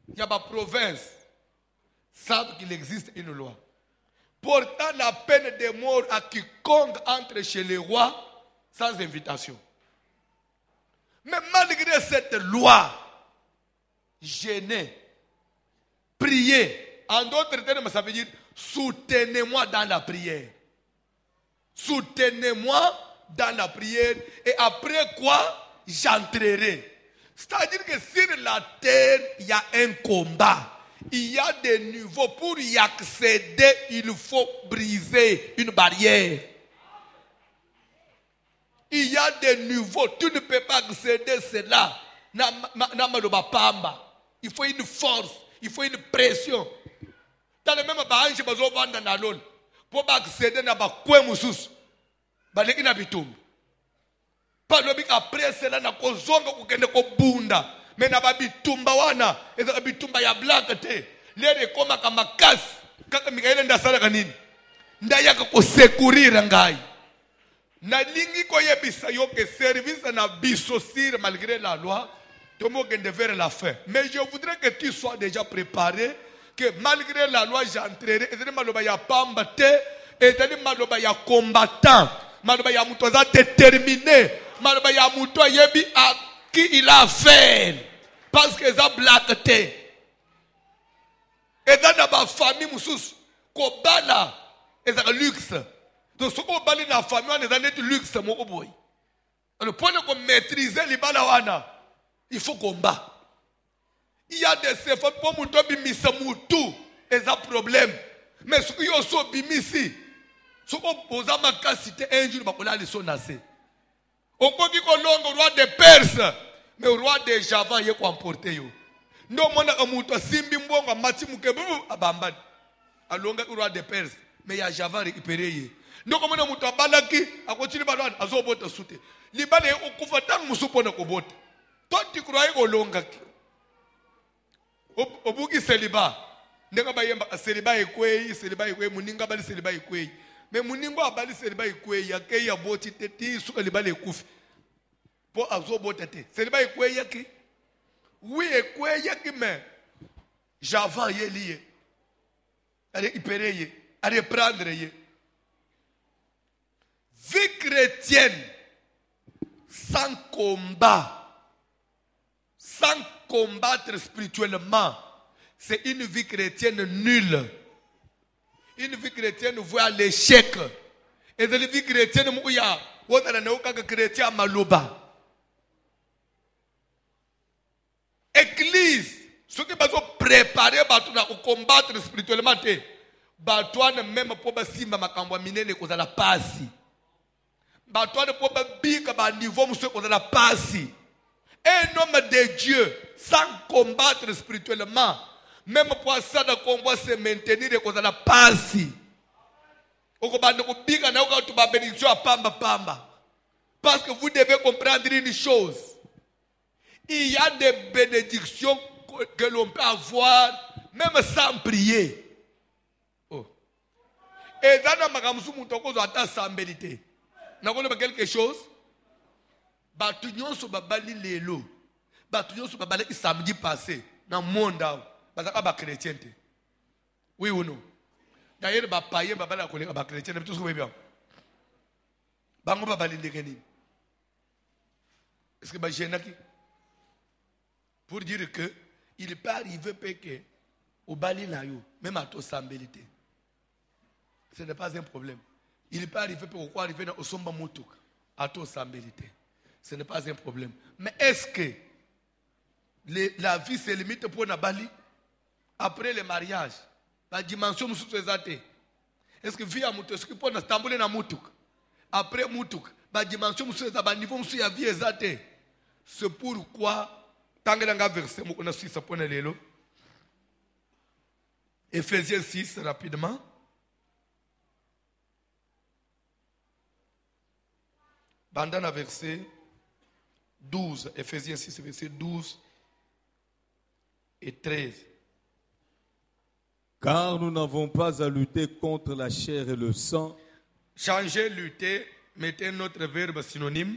il y a ma province, savent qu'il existe une loi. Portant la peine de mort à quiconque entre chez les rois sans invitation. Mais malgré cette loi, gêner, prier. En d'autres termes, ça veut dire soutenez-moi dans la prière. Soutenez-moi dans la prière. Et après quoi, j'entrerai. C'est-à-dire que sur la terre, il y a un combat. Il y a des niveaux. Pour y accéder, il faut briser une barrière. Il y a des niveaux. Tu ne peux pas accéder à cela. Il faut une force. Il faut une pression. Dans le même bahanji bazo vanda na lol. Pour accéder na bakwe mususu. Baleki na bitumba. Pas lobi après cela na kozonga kukende ko bunda. Mais na ba bitumba wana, eza bitumba ya black te. Lere koma kama kasi. Kaka Mikaeli ndasala kanini? Ndayaka ko secourir ngai. Na lingi ko yebisa yo que service na biso sir malgré la loi. Tout le monde vers la fin. Mais je voudrais que tu sois déjà préparé que malgré la loi j'entrerai. Et c'est maloba ya pambate. Et c'est maloba ya combattant. Maloba ya mutoza déterminé. Maloba ya muto yebi à qui il a affaire. Parce que ça black te. Et dans ma famille musus kobala et ça luxe. Donc ce qu'on bali na famille on est dans le luxe mon boy. Le point de maîtriser les balawana. Il faut combat. Il y a des efforts pour mouton bimisa moutou et ça problème. Mais ce qui est aussi bimisi, ce qu'on pose à ma cité un jour bakola les son assez. Au quoi qui colonge au roi des Perses, mais au roi des Java il est emporté yo. Non mon amuto simbi mbonga mati mukebu abambad. Alonga au roi des Perses, mais il y a Java récupéré. Non comme on amuto balaki a continué balwan azobota soute. Libane au kufatan musupona kobota. Toi, tu croyais au longa. Au bout du célibat. Célibat est quoi? Célibat est quoi? Mouninga bali célibat est quoi? Mais Mouninga a bali célibat est quoi? Ya que ya boti tete sur le balai kouf. Pour azobo tete. Célibat est quoi ya qui? Oui est quoi ya qui mais Java y est lié. À récupérer, à reprendre. Vie chrétienne sans combat. Sans combattre spirituellement, c'est une vie chrétienne nulle. Une vie chrétienne voit l'échec. Et dans la vie chrétienne, il y a un chrétien maloba. Église, ceux qui sont préparés pour combattre spirituellement, batouane même pour simba makamba minene koza la pasi. Batouane pour bika ba niveau monsieur koza la pasi. Un homme de Dieu, sans combattre spirituellement, même pour ça, le combat se maintenir et qu'on a la passe. Parce que vous devez comprendre une chose. Il y a des bénédictions que l'on peut avoir même sans prier. Oh. Et dans la magamusu mutoko zata sambelité. N'a pas quelque chose? Batunyon so babali lelo. Batunyon so babali samedi passé dans le monde là. Bazaka ba chrétien. Oui ou non? D'ailleurs ba païen babala ko ba chrétien tout ce que bien. Bango babali ndekeni. Est-ce que ba jenaki? Pour dire que il peut arriver que au bali na yo même à to sambelité. Ce n'est pas un problème. Il peut arriver pour arriver au somba mutuk à to sambelité. Ce n'est pas un problème. Mais est-ce que la vie se limite pour Nabali après le mariage? La dimension est-ce que vie à Moutouk, est-ce que pour Nastamboulé na Moutouk? Après Moutouk, la dimension est niveau de vie exaté. C'est pourquoi, tant que dans le verset, on a su ça pour l'élo. Ephésiens 6, rapidement. Pendant le verset 12, Ephésiens 6, verset 12 et 13. Car nous n'avons pas à lutter contre la chair et le sang. Changer, lutter, mettez notre verbe synonyme.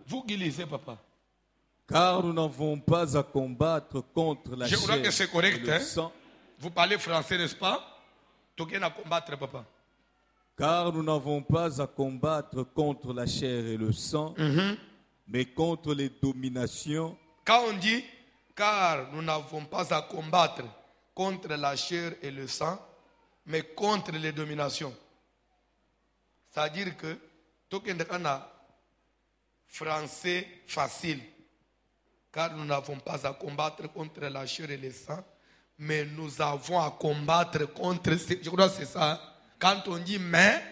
Vous qui lisez, papa. Car nous n'avons pas à combattre contre la chair crois que c'est correct, et le sang. Vous parlez français, n'est-ce pas? Tu à combattre, papa. Car nous n'avons pas à combattre contre la chair et le sang, mais contre les dominations. Quand on dit, car nous n'avons pas à combattre contre la chair et le sang, mais contre les dominations. C'est-à-dire que, tout le monde a français facile, car nous n'avons pas à combattre contre la chair et le sang, mais nous avons à combattre contre, je crois que c'est ça, hein? Quand on dit mais,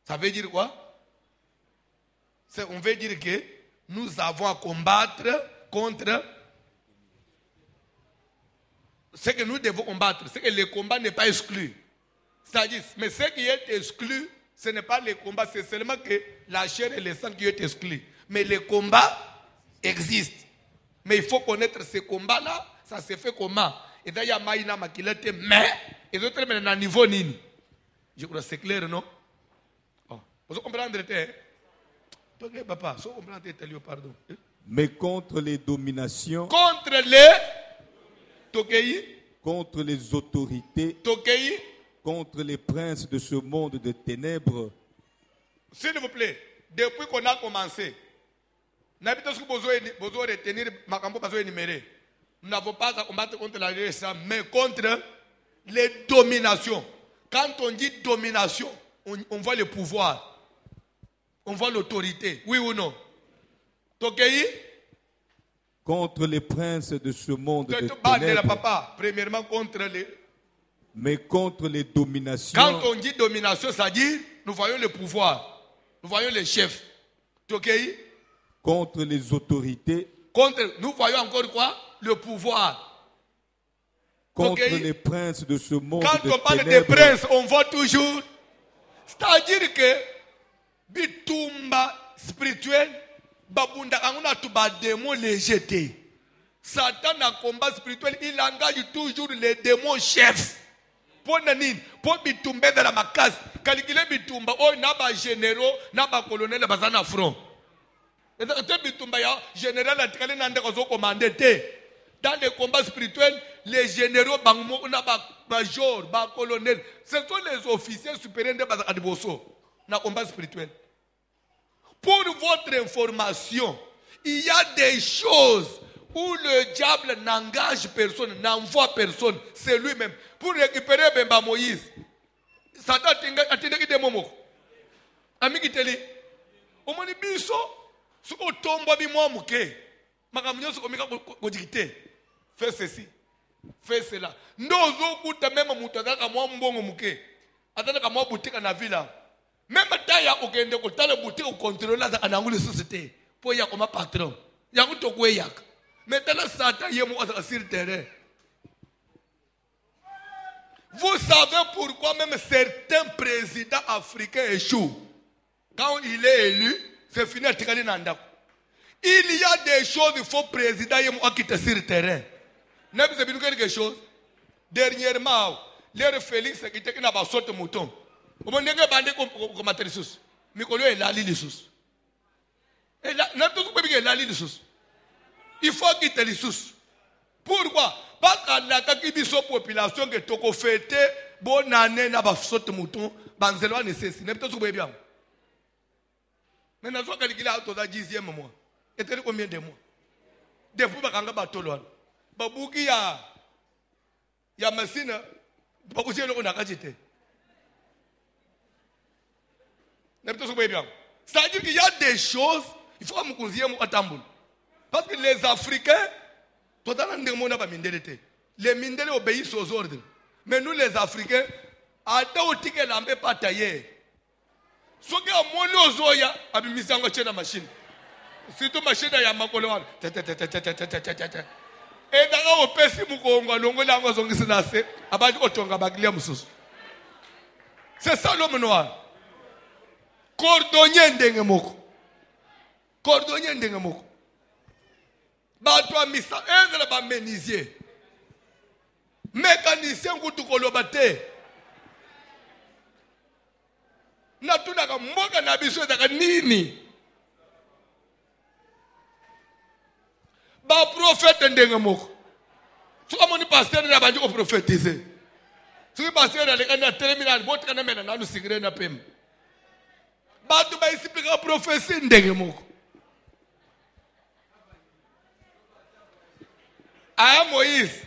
ça veut dire quoi? On veut dire que nous avons à combattre contre ce que nous devons combattre. C'est que le combat n'est pas exclu. C'est-à-dire, mais ce qui est exclu, ce n'est pas le combat, c'est seulement que la chair et le sang qui est exclu. Mais le combat existe. Mais il faut connaître ce combat-là, ça se fait comment? Et d'ailleurs, il y a un mais, et d'autres, mais à un niveau nini. Je crois que c'est clair, non? Oh. Vous comprenez? Ok, papa, vous comprenez? Pardon. Mais contre les dominations, contre les Tokei, contre les autorités, Tokei, contre les princes de ce monde de ténèbres. S'il vous plaît, depuis qu'on a commencé, nous n'avons pas à combattre contre la justice, mais contre les dominations. Quand on dit domination, on voit le pouvoir. On voit l'autorité. Oui ou non? Tokei? Contre les princes de ce monde de ténèbres. Papa, premièrement contre les... Mais contre les dominations. Quand on dit domination, ça dit, nous voyons le pouvoir. Nous voyons les chefs. Tokei? Contre les autorités. Contre, nous voyons encore quoi? Le pouvoir. Contre Tokei? les princes de ce monde quand de on parle ténèbres. des princes, on voit toujours. C'est-à-dire que, bitumba spirituel, babunda anguna tuba démons légèreté. Satan a combat spirituel, il engage toujours les démons chefs. Pour nanine, pour bitumba de la macasse, calculer bitumba, oh naba généraux, naba colonel, bazana front. Et dans le bitumba, général a tiré nande kozo commandé. Dans les combats spirituels, les généraux, major, colonel, ce sont les officiers supérieurs de Bazakadiboso. Dans le combat spirituel. Pour votre information, il y a des choses où le diable n'engage personne, n'envoie personne, c'est lui-même. Pour récupérer Bemba Moïse, Satan a tiré des moments. Ami Kiteli, au moins, biso, ce qu'on tombe à bimoa mouké, makamnyo ce qu'on m'a dit. Fais ceci, fais cela. Nous avons même moutaka moi mbongo mouké. Attendez que moi boutique na villa. Même taille au Kende, au talent boutique au contrôle là, en angle de société. Pour y a comme patron. Y a tout quoi yak. Mais dans le Satan, y a moi sur le terrain. Vous savez pourquoi même certains présidents africains échouent. Quand il est élu, c'est fini à tirer nanda. Il y a des choses, il faut président y a moi qui te sur le terrain. N'est-ce pas quelque chose? Dernièrement, l'air Félix qui était qui n'a pas sauté mouton. Au moment où il bandé comme matérisus, Mikolo est là l'illusus. Et là, n'a tout pas bien là l'illusus. Il faut quitter l'illusus. Pourquoi? Parce que la population qui est fêté, bonne année n'a pas sauté mouton, banzelo nécessaire. N'est pas tout bien. Maintenant, je calcule à tout à 10e mois. Et tu combien de mois? Des fois, je vais battre. Babouki ya machine, bakouti le on a gagité. C'est-à-dire qu'il y a des choses, il faut que nous considérions à Tamboul. Parce que les Africains, les Mindele obéissent aux ordres. Mais nous, les Africains, à Taouti que l'ambé pas taillé. Ce qui a mon ozoya, a mis en machine. Surtout machine à Makoloan. Et dans le pays, c'est ça l'homme noir. Cordonnier ndengemoko. Cordonnier ndengemoko. Batwa misa ezela ba menisier. Mécanicien kutu kolobate. Na tunaka mboka na biso daga nini? Ba prophète ndengemoko. Soka moni pasteur na banjo ko prophétiser. Soki pasteur na lekana terminal bote kana mena na lusigire na pem. Batu ba expliquer prophétie ndengemoko. Aya Moïse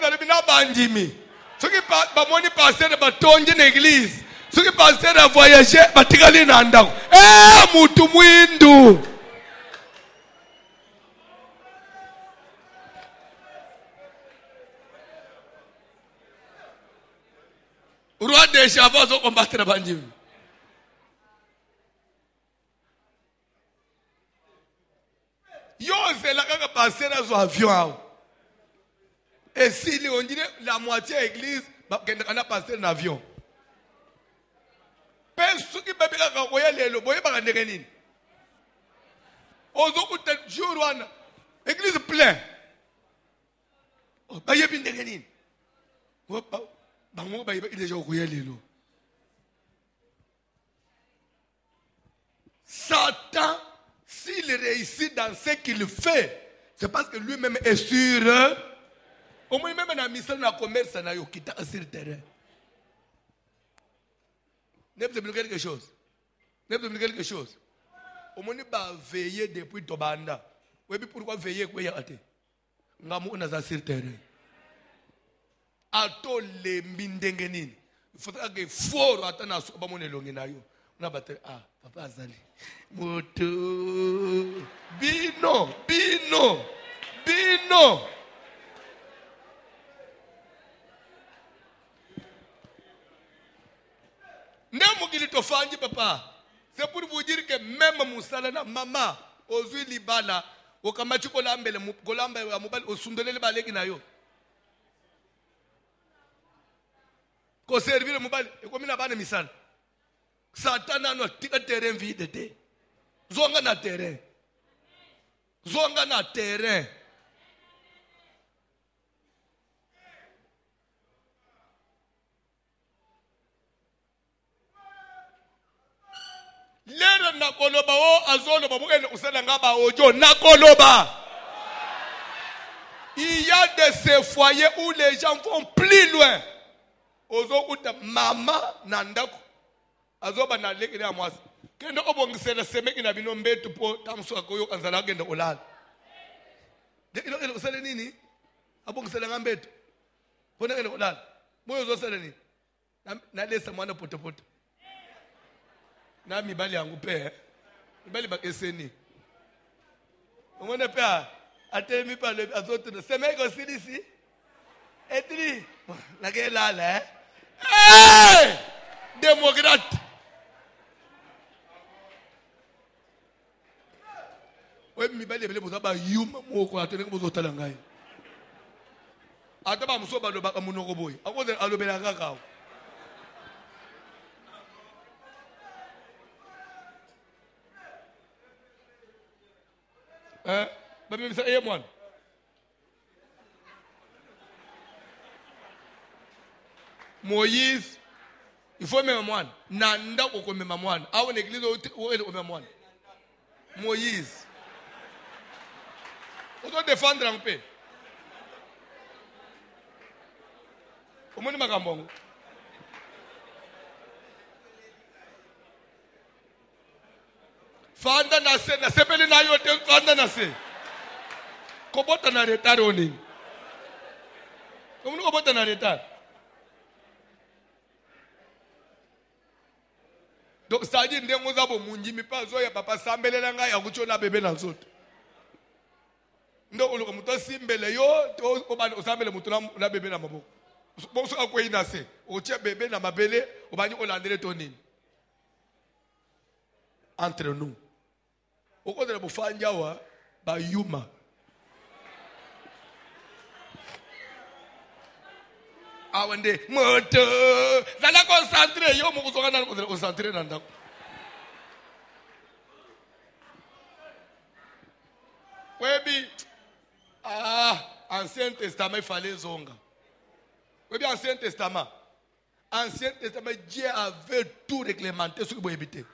a bina bandimi. Soki ba moni pasteur ba tonje na église. Soki pasteur a voyagé ba tikali na ndako. Mutu mwindu. Roi des Chavos au combattre bandimi. Yo, c'est là que passer dans un avion. Et si on dirait la moitié de l'église, on a passé dans l'avion. Personne qui peut dire qu'on a les lois, on a des gens. On a des jours, l'église pleine. Il y a des gens. Il y a des gens. Satan, s'il réussit dans ce qu'il fait, c'est parce que lui-même est sûr. Au moins, même dans la mission de la commerce, il y a sur le terrain. N'est-ce pas quelque chose? N'est-ce pas quelque chose? Au moins, il va veiller depuis Tobanda. Oui, pourquoi veiller? Quoi y a-t-il? Ngamu na sur le terrain. Ato le mindengenin. Il faudra que fort attendre à ce moment où on est. On a battu. Ah, papa Azali. Moto. Bino. Papa. C'est pour vous dire que même Moussalana, maman, aux huiles libala, au kamachi kolambe, le kolambe, au sundele le balé kinayo. Ko servir le mobile, et comme il n'a pas de misal. Satan a un terrain vide. Zonga na terrain. Lera nakoloba o azolo babukene usela ngaba ojo nakoloba. Il y a de ces foyers où les gens vont plus loin. Ozokuta mama nandako. Azoba na leki na mwasi. Kendo obongisela semeki na bino mbetu po tamso akoyo kanzala genda olala. Dekino kendo usele nini? Abongisela ngambetu. Pona genda olala. Moyo zosele nini? Na lesa mwana potopoto. Na mibali yangu pe. Mibali bakeseni. Omona pe atemi pa le azoto semeki osilisi. Etri. Na gelala Démocrate. Oui, mais il y a des yuma moko atene ko bozotala ngai. Ata ba muso ba loba ka munoko boy. Akoze alobela kakao. Ba mi sa yemwan. Moïse, il faut même moine. Nanda ou comme moine. Ah, on église où est le moine. Moïse. On doit défendre un peu. Comment est-ce que Fanda nase, na sepeli na yote, fanda nase. Kobota na retard oni. Comment kobota na retard? Donc ça dit ndengo zabo munji mipazo ya papa sambelela nga ya kuchona bebe na nzoto. Ndo uluka muto simbele yo to obani osambele muto na bebe na maboko. Bonso akwe inase, oche bebe na mabele obani olandele tonini. Entre nous. Okodela bufanja wa ba yuma. Awande moto zala concentré yo mo kuzoka na concentré na ndako. Webi Ancien Testament il fallait zonga. Webi Ancien Testament Dieu avait tout réglementé ce que vous évitez.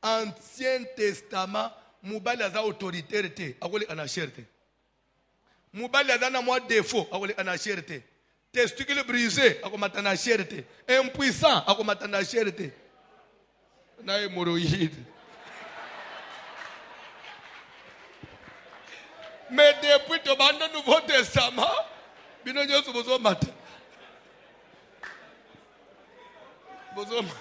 Ancien Testament mubali aza autoritaire te akole anachère te. Mubali aza na moi défaut akole anachère te. Testicule brisé, akomata na chérité. Impuissant, akomata na chérité. Na hémorroïde. Mais depuis le Nouveau Testament, bino nyoso bozo mata. Bozo mata.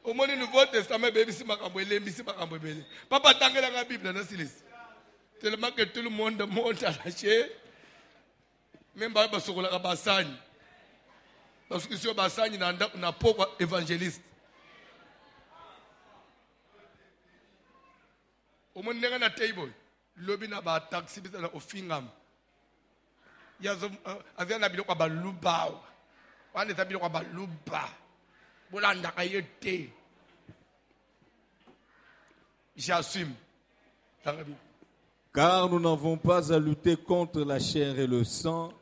Au moins le Nouveau Testament, papa tangela la Bible dans la tellement que tout le monde monte à la chair. Même Baba Sokola Bassani. Parce que sur Bassani, n'a pas évangéliste. Au moins, il y a un table. L'objet n'a pas taxi, mais au fingam. Il y a un habit qui a luba. On est habillé qui a luba. J'assume. Car nous n'avons pas à lutter contre la chair et le sang,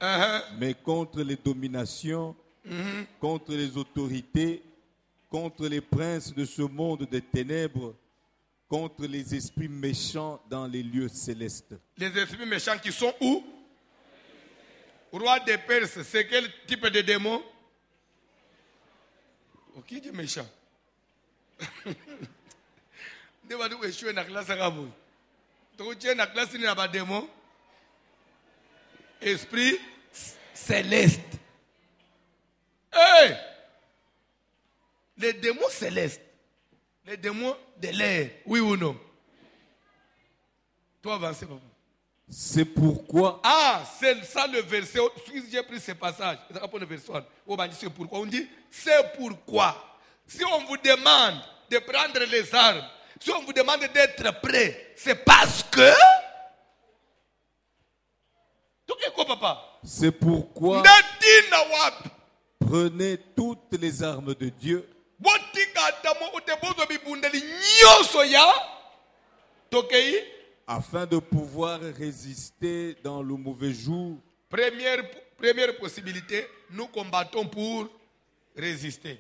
mais contre les dominations, contre les autorités, contre les princes de ce monde des ténèbres, contre les esprits méchants dans les lieux célestes. Les esprits méchants qui sont où? Roi des Perses, c'est quel type de démon? Qui dit méchant? Ne va nous échouer dans la classe arabe. Donc tu es dans la classe, il n'y a pas de démon. Esprit céleste. Hey! Les démons célestes. Les démons de l'air. Oui ou non? Toi avancez, papa. C'est pourquoi. Ah, c'est ça le verset. Si j'ai pris ce passage, c'est pourquoi. On dit, c'est pourquoi. Si on vous demande de prendre les armes, si on vous demande d'être prêt, c'est parce que. Quoi, papa? C'est pourquoi. Prenez toutes les armes de Dieu. Afin de pouvoir résister dans le mauvais jour. Première possibilité, nous combattons pour résister.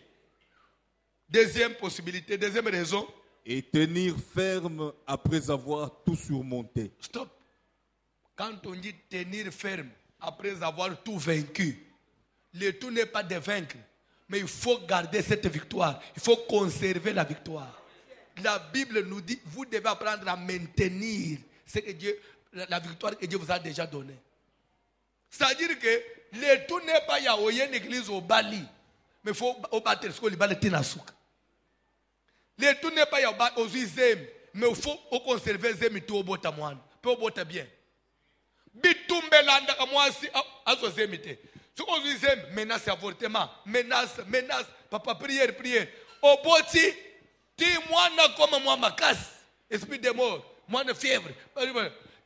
Deuxième possibilité, deuxième raison. Et tenir ferme après avoir tout surmonté. Stop. Quand on dit tenir ferme après avoir tout vaincu, le tout n'est pas de vaincre, mais il faut garder cette victoire. Il faut conserver la victoire. La Bible nous dit, vous devez apprendre à maintenir ce que Dieu, la victoire que Dieu vous a déjà donnée. C'est-à-dire que le tout n'est pas une église au Bali, mais il faut battre ce que le Bali est souk. Le tout n'est pas aux Zem, mais il faut conserver Zem tout au botamouane, pour au bien. Bitumbe landa kamwasi azo zemite. Ce qu'on disait, menace avortement, menace. Papa, prière. Au boti, dis-moi, comme moi, ma casse, esprit de mort, moi, de fièvre.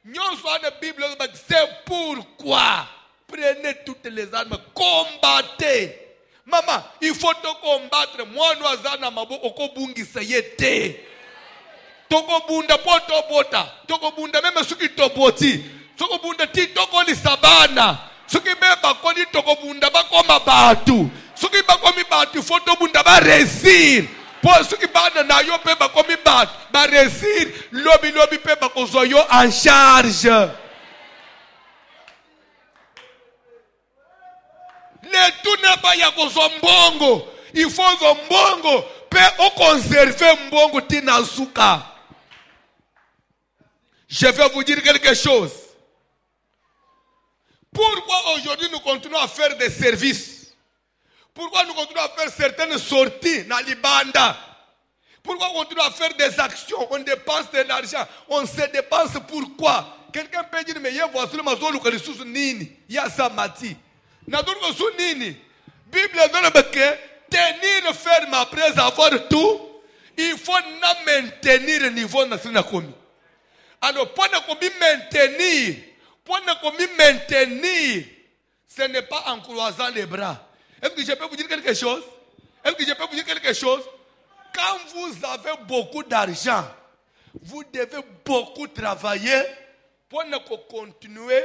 Nous sommes la Bible, c'est pourquoi prenez toutes les armes, combattez. Maman, il faut te combattre. Moi, nous avons mabo okobungi sayete. Toko bunda poto bota. Toko bunda même ceux qui toboti. Toko bunda ti toko li sabana. Ceux qui beba koni toko bunda ba koma batu. Ceux qui ba komi batu faut to bunda ba réussir. Pour ceux qui ba na yo pe ba komi batu ba réussir. Lobi pe ba kozoyo en charge. Le tout n'est pas ya kozombongo. Il faut zombongo. Pe o conserver mbongo tinazuka. Je vais vous dire quelque chose. Pourquoi aujourd'hui nous continuons à faire des services? Pourquoi nous continuons à faire certaines sorties dans les bandes? Pourquoi on continue à faire des actions? On dépense de l'argent. On se dépense pourquoi? Quelqu'un peut dire, mais il y a voici le mazolo que les sous nini. Il y a ça mati. N'adore sous nini. Bible dit que tenir ferme après avoir tout, il faut maintenir le niveau national commis. Alors, pour maintenir, ce n'est pas en croisant les bras. Est-ce que je peux vous dire quelque chose? Quand vous avez beaucoup d'argent, vous devez beaucoup travailler pour continuer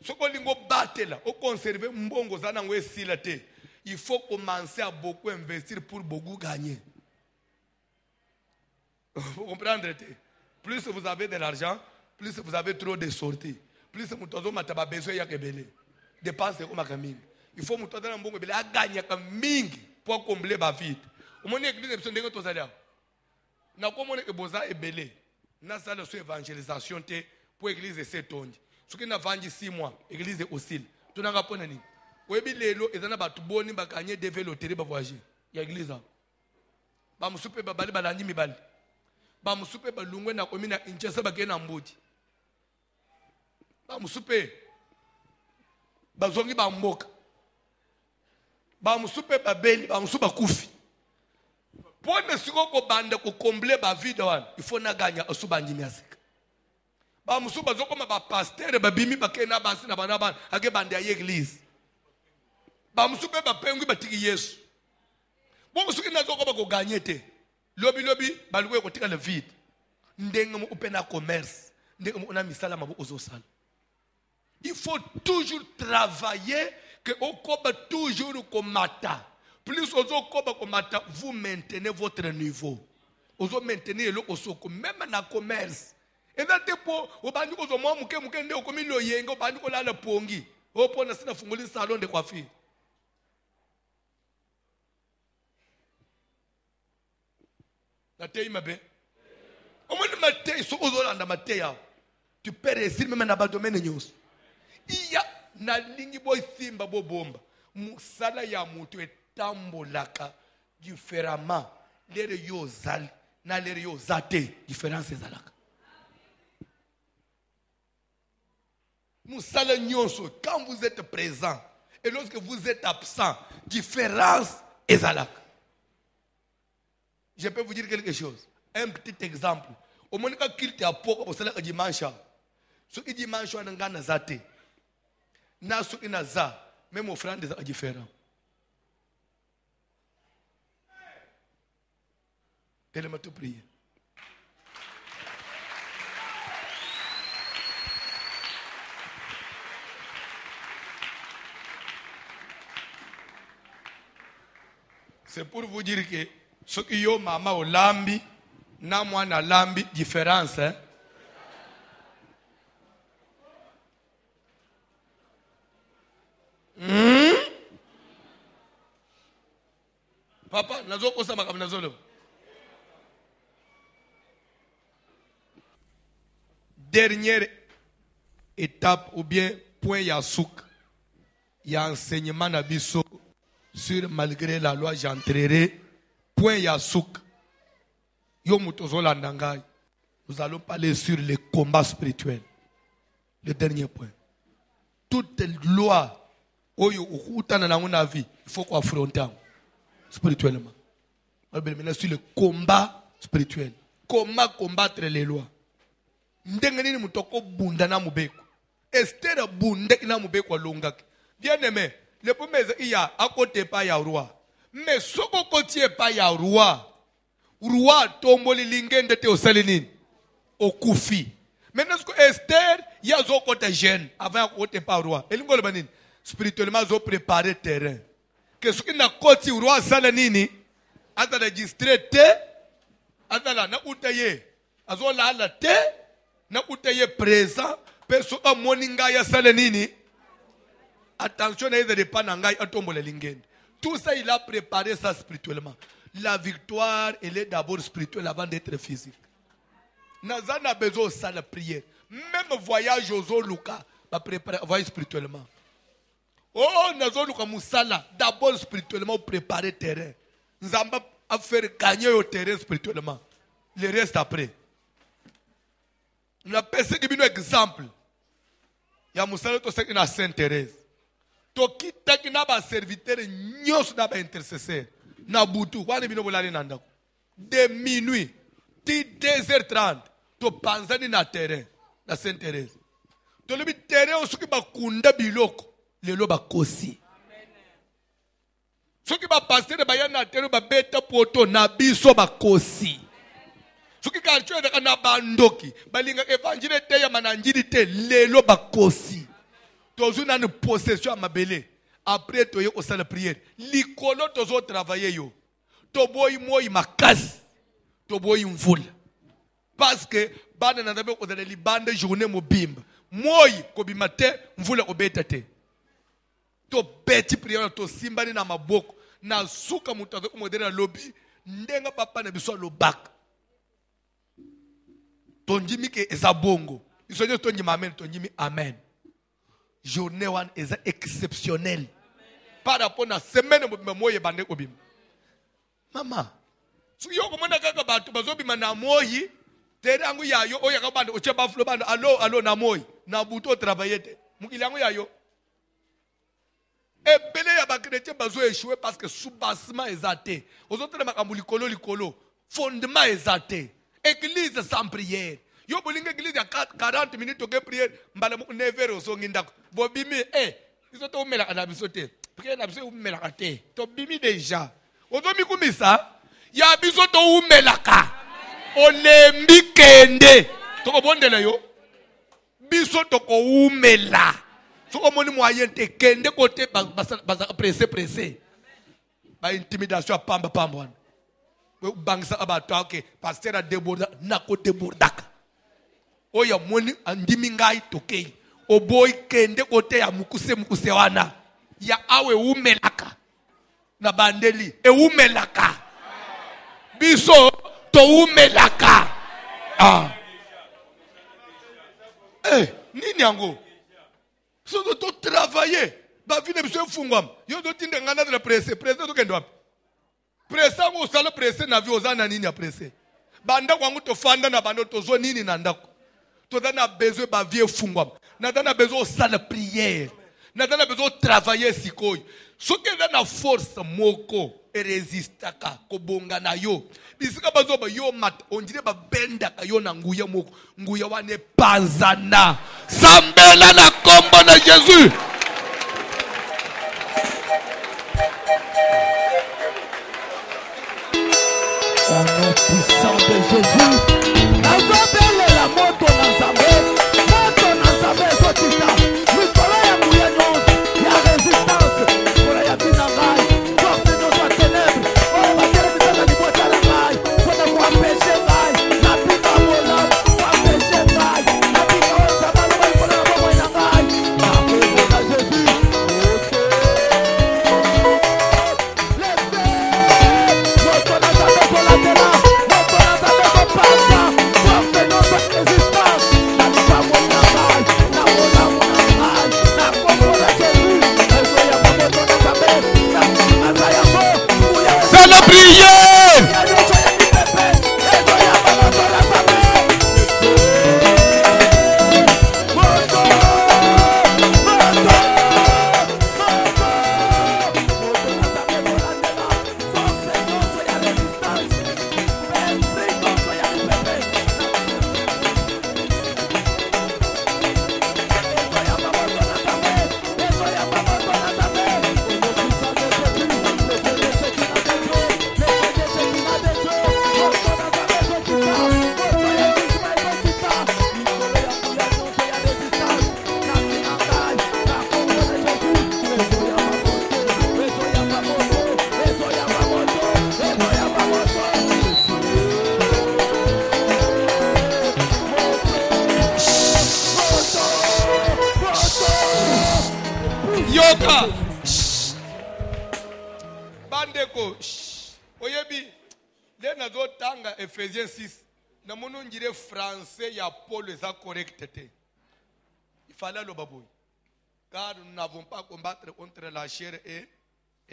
ce que vous battez là, pour conserver mbongo zanangwe silate. Il faut commencer à beaucoup investir pour beaucoup gagner. Vous comprenez? Plus vous avez de l'argent, plus vous avez trop de sorties. Plus vous avez besoin de dépenser comme un. Il faut que vous ayez gagné pour combler ma vie. Au moins, l'église est besoin de tout ça. Nous avons besoin de nous avons une évangélisation pour l'église de 7 ans. Ce qui n'a pas 6 mois, l'église est hostile. Tout n'a pas de oui, les lots, ils ont boni bakanye développer ba voyager. Il y a église. Ba musupe ba bali balandi mibali. Ba musupe ba lungwe na komina inchesa ba kena mbodi. Ba musupe ba zongi ba mboka. Ba musupe ba beli, ba musupe kufi. Pour ne siko ko bande ko combler ba vide wan, il faut na gagner osuba njimiasika. Ba musupe zoko ma ba pasteur ba bimi ba kena basi na bana ban, ake bande ya église. Ba musupe ba pengu ba tiki Yesu. Bon musuki na zoko ba ko gagner te. Lobi ba luwe ko tika le vide. Ndenge mo opena commerce, ndenge mo na misala mabo ozosala. Il faut toujours travailler que okoba toujours komata. Plus ozokoba komata, vous maintenez votre niveau. Ozo maintenir le osoko même na commerce. Et dans te po obandi ko zo mo muke nde okomi lo yenga obandi ko lala pongi. Opo na sina funguli salon de coiffure. Tu peux réussir même dans le domaine de il y a na lingi boy simba bo bomba musala ya mutu etambolaka différemment les yo zal na les yo zate différence ezalaka musala nyonso quand vous êtes présent et lorsque vous êtes absent différence ezalaka. Je peux vous dire quelque chose. Un petit exemple. Au moment où il y a beaucoup de dimanche, ce qui dimanche, on a zate. Na ce qui n'a za, même aux frères, c'est différent. Tellement te prier. C'est pour vous dire que ce qui yo mama au lambi, na moi na lambi, différence, hein? Papa, nazo kosa makam nazolo. Dernière étape ou bien point yasouk, il y a enseignement nabiso sur malgré la loi j'entrerai. Point yasouk. Nous allons parler sur les combats spirituels. Le dernier point. Toute loi oyo okutana nango na vie, il faut qu'on affronte spirituellement. Maintenant sur le combat spirituel. Comment combattre les lois? Ndenge nini mutoko bunda na mubeko. Esther bunda na mubeko longaki. Bien aimé, le premier il y a à côté pas ya roi. Mais soko côté pas ya roi. Roi tomboli lingende te osalinini. Okufi. Maintenant ce que Esther il y a zo côté jeune avant côté pas roi. Elingo le banini spirituellement zo préparer terrain. Que ce qui na côté roi salinini ata registré te atala na utaye azola ala te na utaye présent peso ka moninga ya salinini. Attention à ne pas n'engager à tomber les linguen. Tout ça il a préparé ça spirituellement. La victoire elle est d'abord spirituelle avant d'être physique. Nazana besoin ça la prière. Même voyage aux Luka va préparer voyage spirituellement. Oh nazo Luka musala d'abord spirituellement préparer terrain. Nzamba a faire gagner au terrain spirituellement. Le reste après. On a pensé que un exemple. Il y a musala to c'est na Sainte Thérèse. Toki taki na ba serviteur nyos na ba intercesseur na butu kwani bino bolale nanda de minuit ti 2h30 to panzani na terrain na Sainte Thérèse to lebi terrain osuki ba kunda biloko lelo ba kosi soki ba pasteur ba yana terrain ba beta poto na biso ba kosi soki ka chwe na ba ndoki balinga evangile te ya mananjiri te lelo ba kosi. Toujours dans une possession à ma belle. Après, tu as fait la prière. L'icolo, tu as travaillé. Tu as fait ma casse. Tu as fait une foule. Parce que, bande na dabe ko dali bande journée mo bimba. Moi, ko bimate, mvula ko betate. To beti prière to simbani na maboko. Na suka mutazo ko modera lobby. Ndenga papa na biso lobaka. Tonjimi ke ezabongo. Isonyo tonjimi amen, tonjimi amen. Journée one est exceptionnelle. Par rapport à la semaine où je suis venu. Maman, si vous avez dit que vous avez na moyi, terangu ya yo oya kabanda ocheba flo banda allo na moyi na buto travailler te. Mukilangu ya yo. Ebele ya ba chrétien bazo échouer parce que soubassement exaté. Aux autres makambu likolo fondement exaté. Église sans prière. Yo bolinga église ya 40 minutes to prière mbala mu 9h osongindako. Bobimi iso to umela kana bisote. Prière na biso umela kate. To bimi déjà. Ozomi kumisa ya biso to umelaka. Olembi kende. To ko bondela yo. Biso to ko umela. So ko moni moyen te kende côté ba pressé. Ba intimidation pamba wana. Bangsa abato okay pasteur a déborda na ko débordaka. Oya moni andimi ngai tokei. Oboy kende kote ya mukuse wana. Ya awe umelaka. Na bandeli. E umelaka. Biso to umelaka. Nini yango? So to travailler. Ba vine biso fungwam. Yo do tinde ngana de presse. Presse to kendo wapi? Presse ngo sala presse na vi ozana nini ya presse. Banda kwangu to fanda na bando to zo nini na ndako. Tu as besoin de vie fungwam. Tu as besoin de la prière. Tu as besoin de travailler sikoy. Ce qui est dans force moko et résistaka kobonga na yo. Bisika bazo ba yo mat on dirait ba benda ka yo na nguya moko. Nguya wane panzana. Sambela na kombo na Jésus. Au nom puissant de Jésus. La moto na Zambé, moto na Zambé, Zotita, Nicolas ya Mouyanos, ya résistance, pour la vida ngai, force de nos ténèbres, on va dire que ça n'a pas de ngai, pour ne pas pécher ngai, la pita mola, pas pécher ngai, la pita on s'abat le pour la bonne ngai, la paix de Jésus, les faits, moto na Zambé pour la terre, moto na Zambé pour passer. Yoka. Bandeko. Oyebi. Dès nazo tanga Ephésiens 6. Na monu ngire français ya Paul eza correct. Il fallait le babouille. Car nous n'avons pas à combattre contre la chair et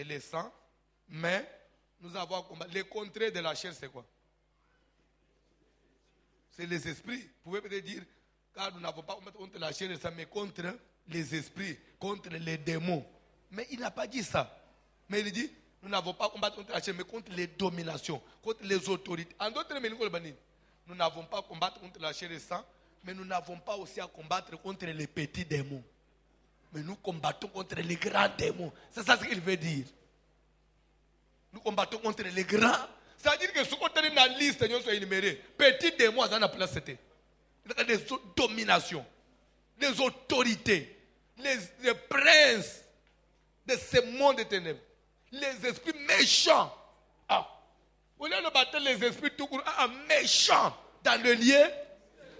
le sang. Mais nous avons à combattre. Le contraire de la chair, c'est quoi? C'est les esprits. Vous pouvez peut-être dire, car nous n'avons pas à combattre contre la chair et le sang, mais contre les esprits, contre les démons. Mais il n'a pas dit ça. Mais il dit, nous n'avons pas à combattre contre la chair, mais contre les dominations, contre les autorités. En d'autres termes, nous n'avons pas à combattre contre la chair et le sang, mais nous n'avons pas aussi à combattre contre les petits démons. Mais nous combattons contre les grands démons. C'est ça ce qu'il veut dire. Nous combattons contre les grands. C'est-à-dire que ce qu'on a dans la liste, nous sommes énumérés. Petits démons, dans la place, c'était des dominations, des autorités, les princes de ce monde de ténèbres, les esprits méchants. Ah. Au lieu de battre les esprits tout court, méchants dans le lieu.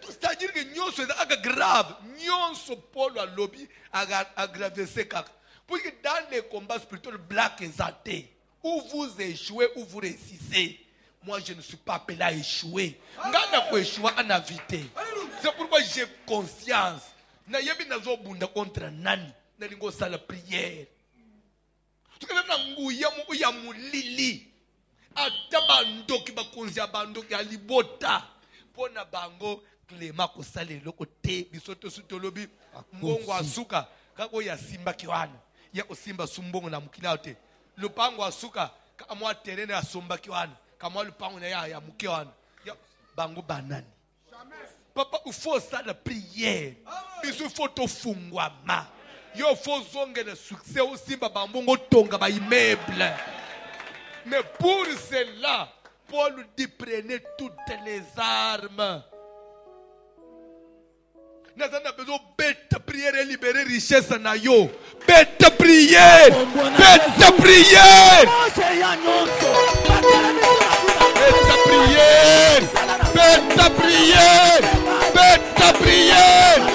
C'est-à-dire que nous sommes grave. Nous sommes Paul à lobby aggravé ces cas. Pour que dans les combats spirituels, black exalté, où vous échouez, où vous réussissez. Moi, je ne suis pas appelé à échouer. C'est pourquoi j'ai conscience. Je ne suis pas contre Nani. Je ne suis pas la prière. Tu sais, je suis pas lili. Atabando ki bakonzi abando ki alibota. Pona bango klema ko sale loko te bisoto sutolobi mbongo asuka kako ya simba kiwana ya osimba sumbongo na mukila te lupango asuka kama terene asomba kiwana kama lupango na ya mukiwana ya bango banani papa il faut ça de prière il faut to fungwa ma yo faut zonge le succès osimba bambongo tonga ba immeuble. Mais pour cela, Paul dit prenez toutes les armes. Nous avons besoin de bête prière et libérer richesse na yo. Bête prière. Bête prière. Bête prière. Bête prière. Bête prière.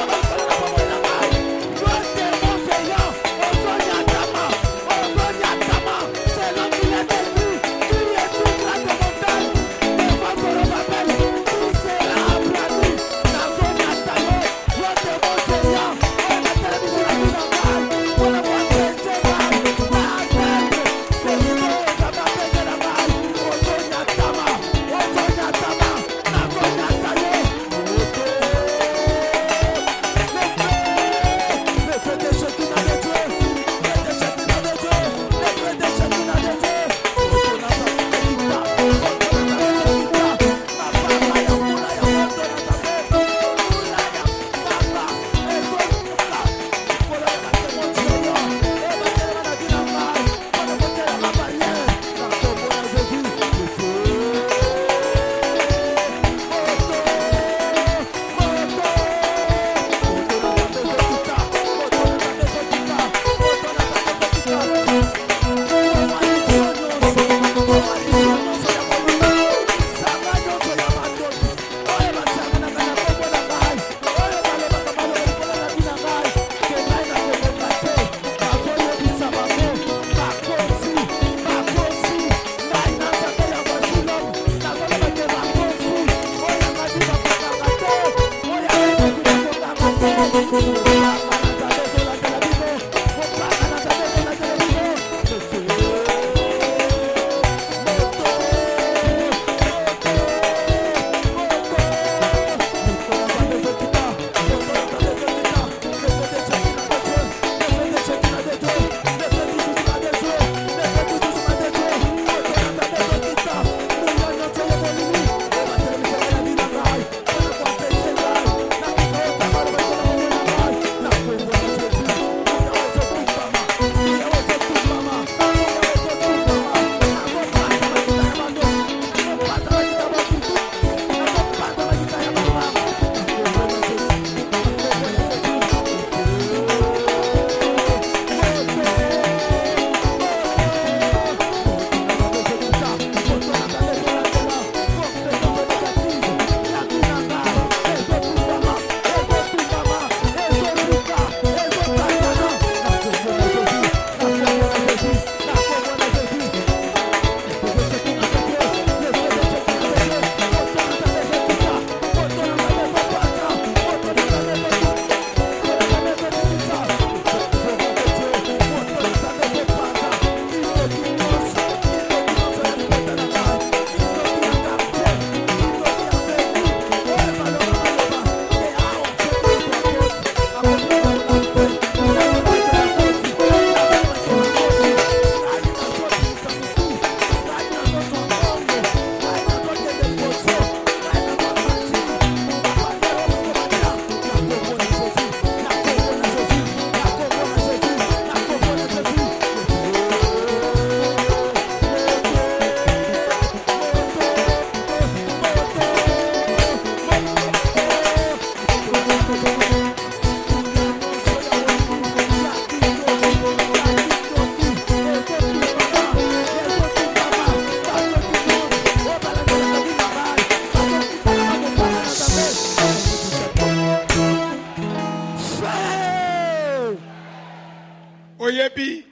puis,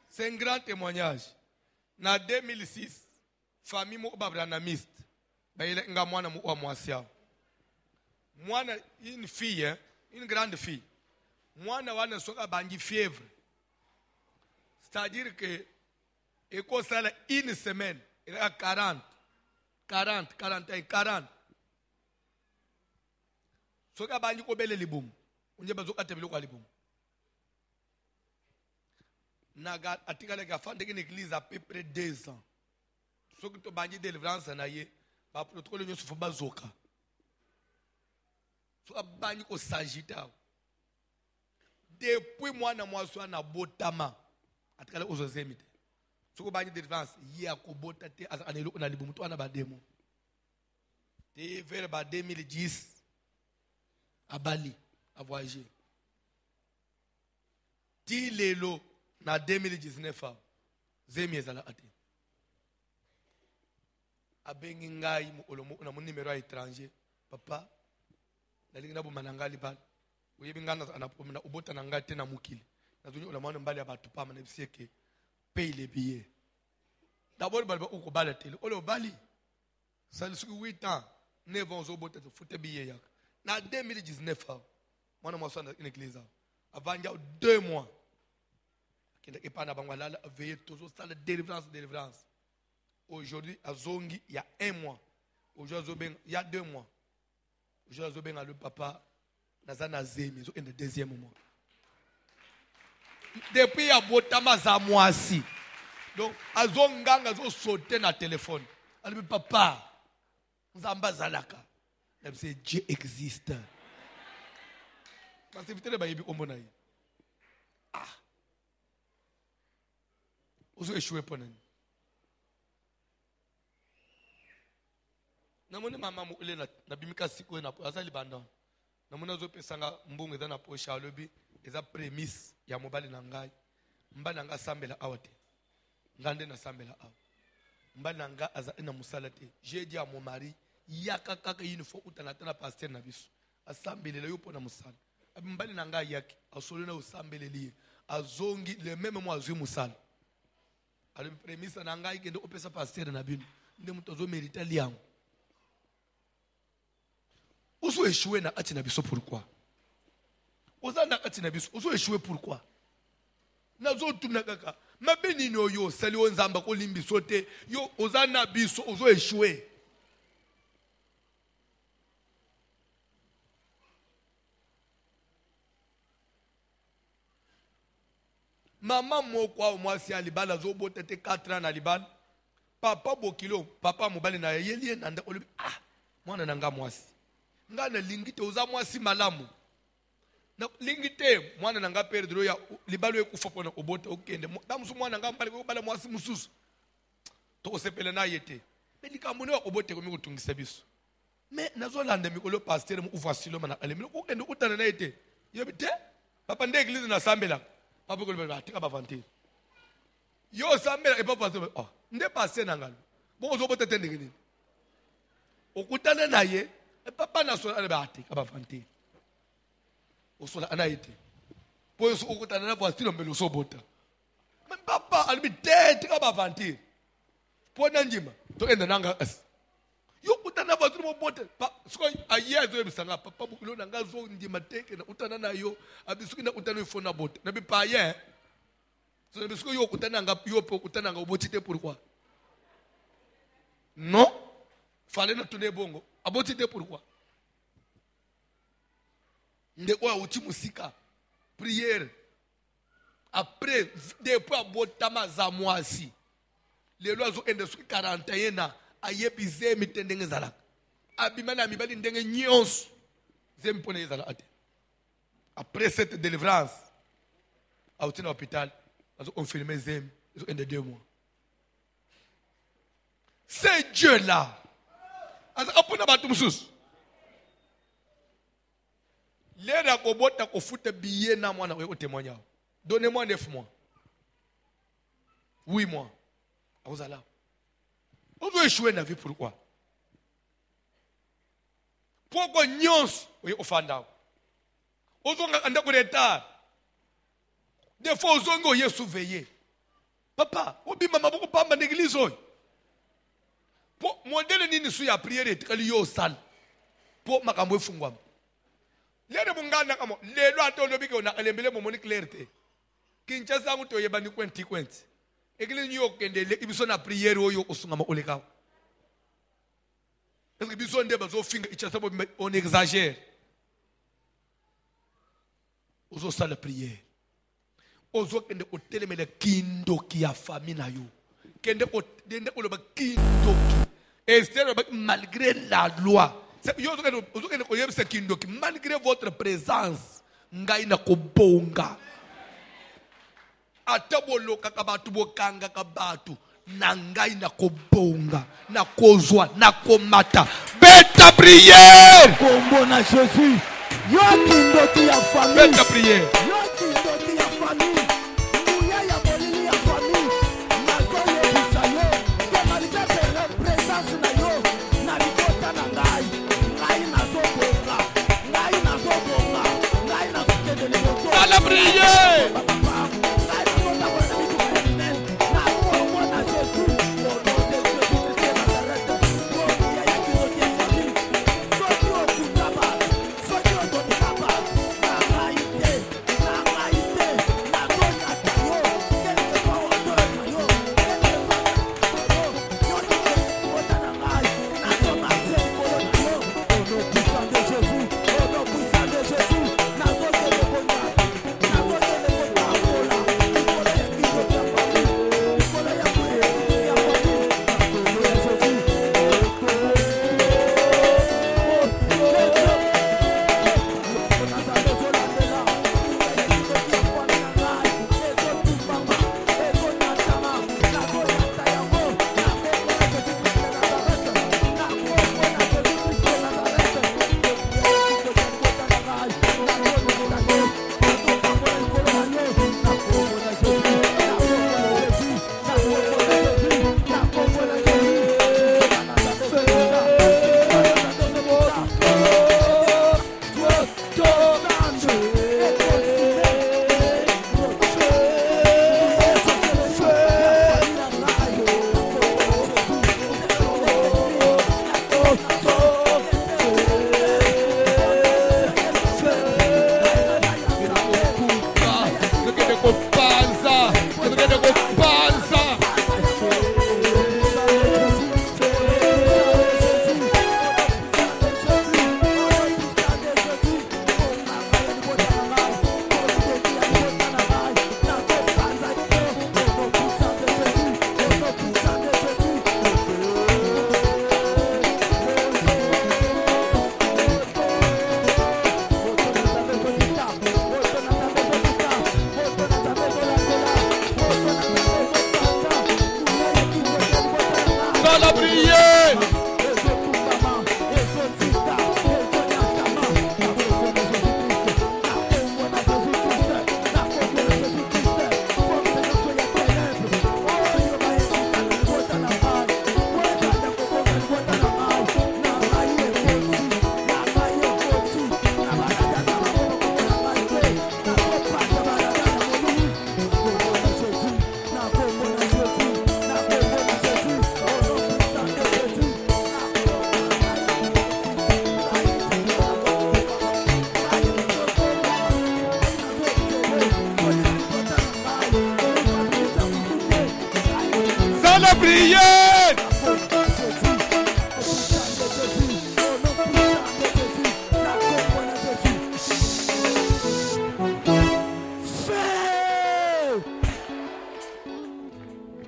c'est un grand témoignage. En 2006, famille mobabranamiste, il y a une fille, une grande fille. Moi, j'ai une fièvre. C'est-à-dire que, une semaine, il y a 40. So ka banyi ko bele libum unje bazo atebele kwa libum naga atikale ka fande ke église à peu près 2 ans so que to banyi délivrance na ye ba protocole nyo so bazoka so banyi ko sagita depuis moi na moi so na botama atikale ozozemite so ko banyi délivrance ye akobota te anelo na libum to ana ba demo te vers ba 2010 à Bali, à voyager. Ti lelo na 2019 zemi ezala ate. Abengi ngai mu olomo na mon numéro étranger. Papa, na linga bo manangali bal. Uyebi ngana anapomina ubota na ngate na mukili. Na zunyo olomo mbali ya batu pa mana biseke paye les billets. D'abord balba uko bala tele. Olo Bali. Ça le 8 ans, 9 ans zo bota foute billet yak. En 2019, moi, je suis dans une église. Avant 2 mois, il a veillé toujours sur la délivrance. Aujourd'hui, à Zongi, il y a 1 mois. Aujourd'hui, il y a 2 mois. Aujourd'hui, le papa, il y a le 2e mois. Depuis, il y a Botama Zamouassi. Donc, à Zongang, il a sauté dans le téléphone. Il dit, papa, Zamba Zalaka. Dieu existe. Parce que vous avez dit, ah, vous avez échoué pour nous. Namone mama mu ile na bimika siku na azali banda. Namona zo pesanga mbungu za na posha lobi eza premise ya mobali na ngai. Mbana nga sambela awate. Ngande na sambela aw. Mbana nga aza na musalate. J'ai dit à mon mari yaka kaka une fois utanatana pasteur na biso asambelele yo pona musala abimbali na ngai yake asolo na usambeleli azongi le même moi azwi musala ali premisa na ngai kende opesa pasteur na bino nde muto zo merita liango ozo échouer na ati na biso pourquoi ozana ati na biso ozo échouer pourquoi nazo tuna kaka mabeni no yo sali onzamba ko limbiso te yo ozana biso ozo échouer. Maman moko mwasi alibala zo botete 4 ans na libala papa bokilo papa mobali na yeli nanda olobi ah mwana nanga mwasi ngana lingite oza mwasi malamu na lingite mwana nanga perdre ya libalo ekufa pona obota okende damusu mwana nanga mbali ko bala mwasi mususu to sepele na yete belika mone obote ko mi kutungisa biso me nazo landa mikolo pasteur mu ufasilo mana alemilo ko kende utana na yete yebite papa nde église na sambela papa ko ba tika ba vantir yo sambela e papa so oh nde passer nangalo bo zo botete ndingini okutana naye e papa na so ale ba tika ba vantir osola anaite po so okutana na voiture mbele so bota me papa alibi tika ba vantir po na njima to enda nanga as yo kutana voiture mo bota so aye zo ebisanga papa bukilo nanga zo njima teke na utana na yo abisuki na utana ifona bota na bi paye so na bisuki yo kutana nga yo po kutana nga obotite pourquoi non fallait na tourner bongo abotite pourquoi nde kwa uti musika prière après depuis abotama za mwasi lelo azo ende suki 41 na ayebi zemi tendenge zalaka abimana mibali ndenge nyonso zemi pone zala ate après cette délivrance a été à l'hôpital azo confirmer zemi azo ende 2 mois c'est Dieu là azo apona batu mususu lera kobota kofuta billet na mwana we témoignage donnez-moi 9 mois 8 mois vous allez on doit échouer dans la vie pourquoi pourquoi nyons oui offanda on doit anda ko retard Des fois, aux ongo, y est surveillé. Papa, obi mama beaucoup pas en église. Pour modèle ni sou ya prière et kali yo sal. Pour makambo fungwam. Lele bungana kamo lelo ato lobi ke ona elembele mo moni clarté. Kinshasa nguto yeba ni kwenti. Église ni yo kende le ibiso na prière oyo osunga ma oleka. Est-ce que biso ndeba zo finga ichasa on exagère. Ozo sala prière. Ozo kende otelemele kindo ki ya famille na yo. Kende oloba kindo ki. Esther malgré la loi. Ozo kende oyebisa kindo ki malgré votre présence ngai na kobonga. Atabolo kakabatu bokanga kabatu na ngai na kobonga na kozwa na komata. Beta prière. Kombo na Jésus. Yo kindo ki ya famille. Beta prière. La prière.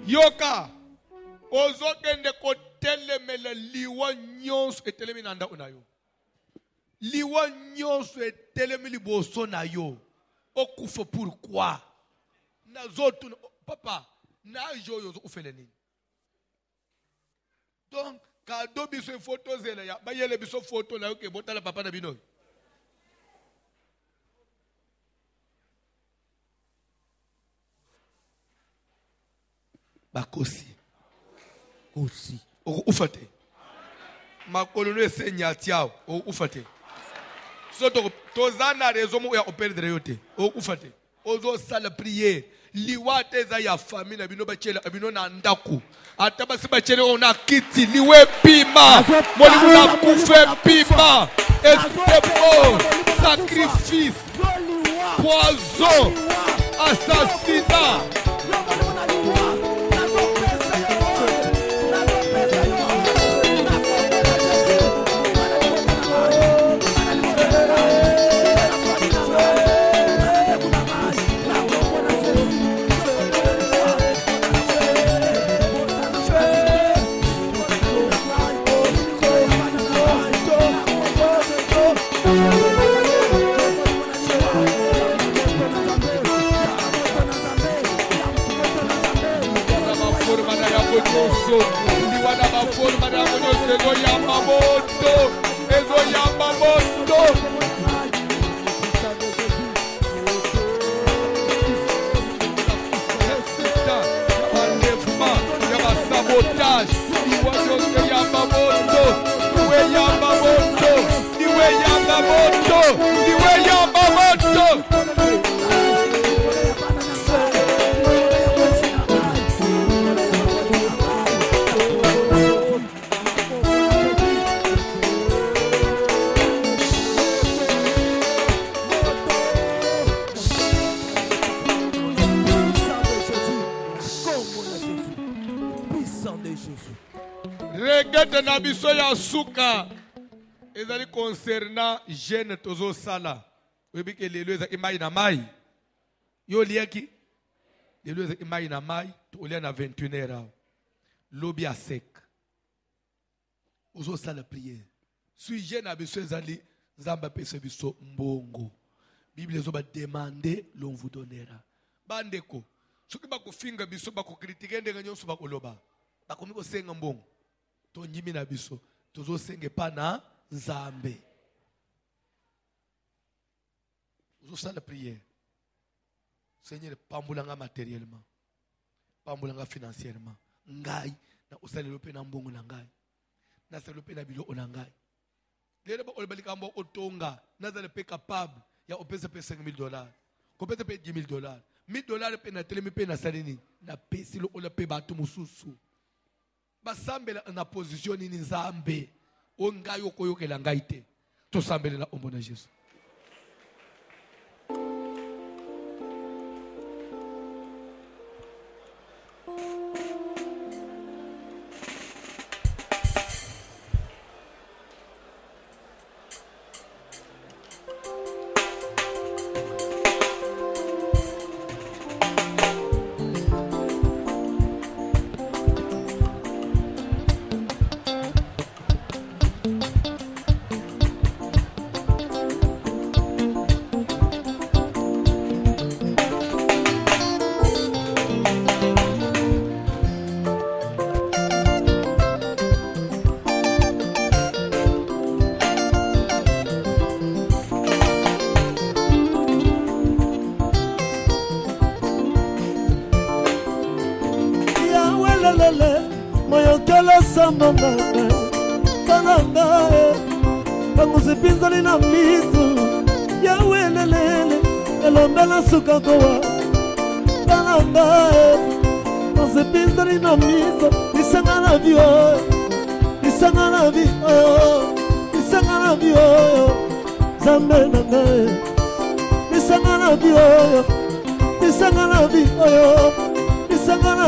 Yoka ozokende kotelemela liwa nyonso etelemi na ndako na yo. Liwa nyonso etelemi liboso na yo. Okufa pourquoi? Nazotu papa na joyo ufele nini? Donc kado biso photo zela ya bayele biso photo na yo ke botala papa na bino. Bakosi. Kosi. Ufate. Makolo no senya tiao. Ufate. So tozana rezo mo ya operdre yote. Ufate. ozo sala prière liwa teza ya famille na bino bachela bino na ndaku ata basi bachele ona kiti liwe pima molimo na kufe pima espepo sacrifice poison assassinat biso ya suka ezali concernant jeune tozo sala webike lelo ezaki mai na mai yo liaki lelo ezaki mai na mai to olia na 21h lobi a sec ozo sala prière sui jeune na biso ezali nzamba pese biso mbongo Bible ezo ba demander l'on vous donnera bandeko soki bakofinga biso bakokritike ndenge nyonso bakoloba bakomi kosenga mbongo tondimi na biso tozo senge pa na nzambe ozo sala prière Seigneur pambulanga matériellement pambulanga financièrement ngai na osalelo pe na mbongo na ngai na salelo pe na bilo na ngai lelo ba olbalika mbo otonga nazale pe capable ya opesa pe $5,000 kopesa pe $10,000 $1,000 pe na telemi pe na salini na pesilo ola pe bato mususu basambela na position ni nzambe ongai okoyokela ngai te tosambelela ombo na Yesu Pinzali na mizu ya welelele elombela suka kowa tananga Mose pinzali na mizu isanga na vio zambe nanga isanga na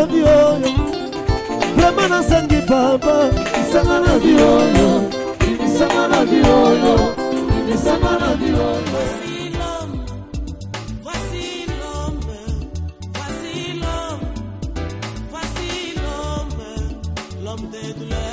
vio Brahmana sangi baba isanga na vio Voici l'homme, voici l'homme, voici l'homme de douleur.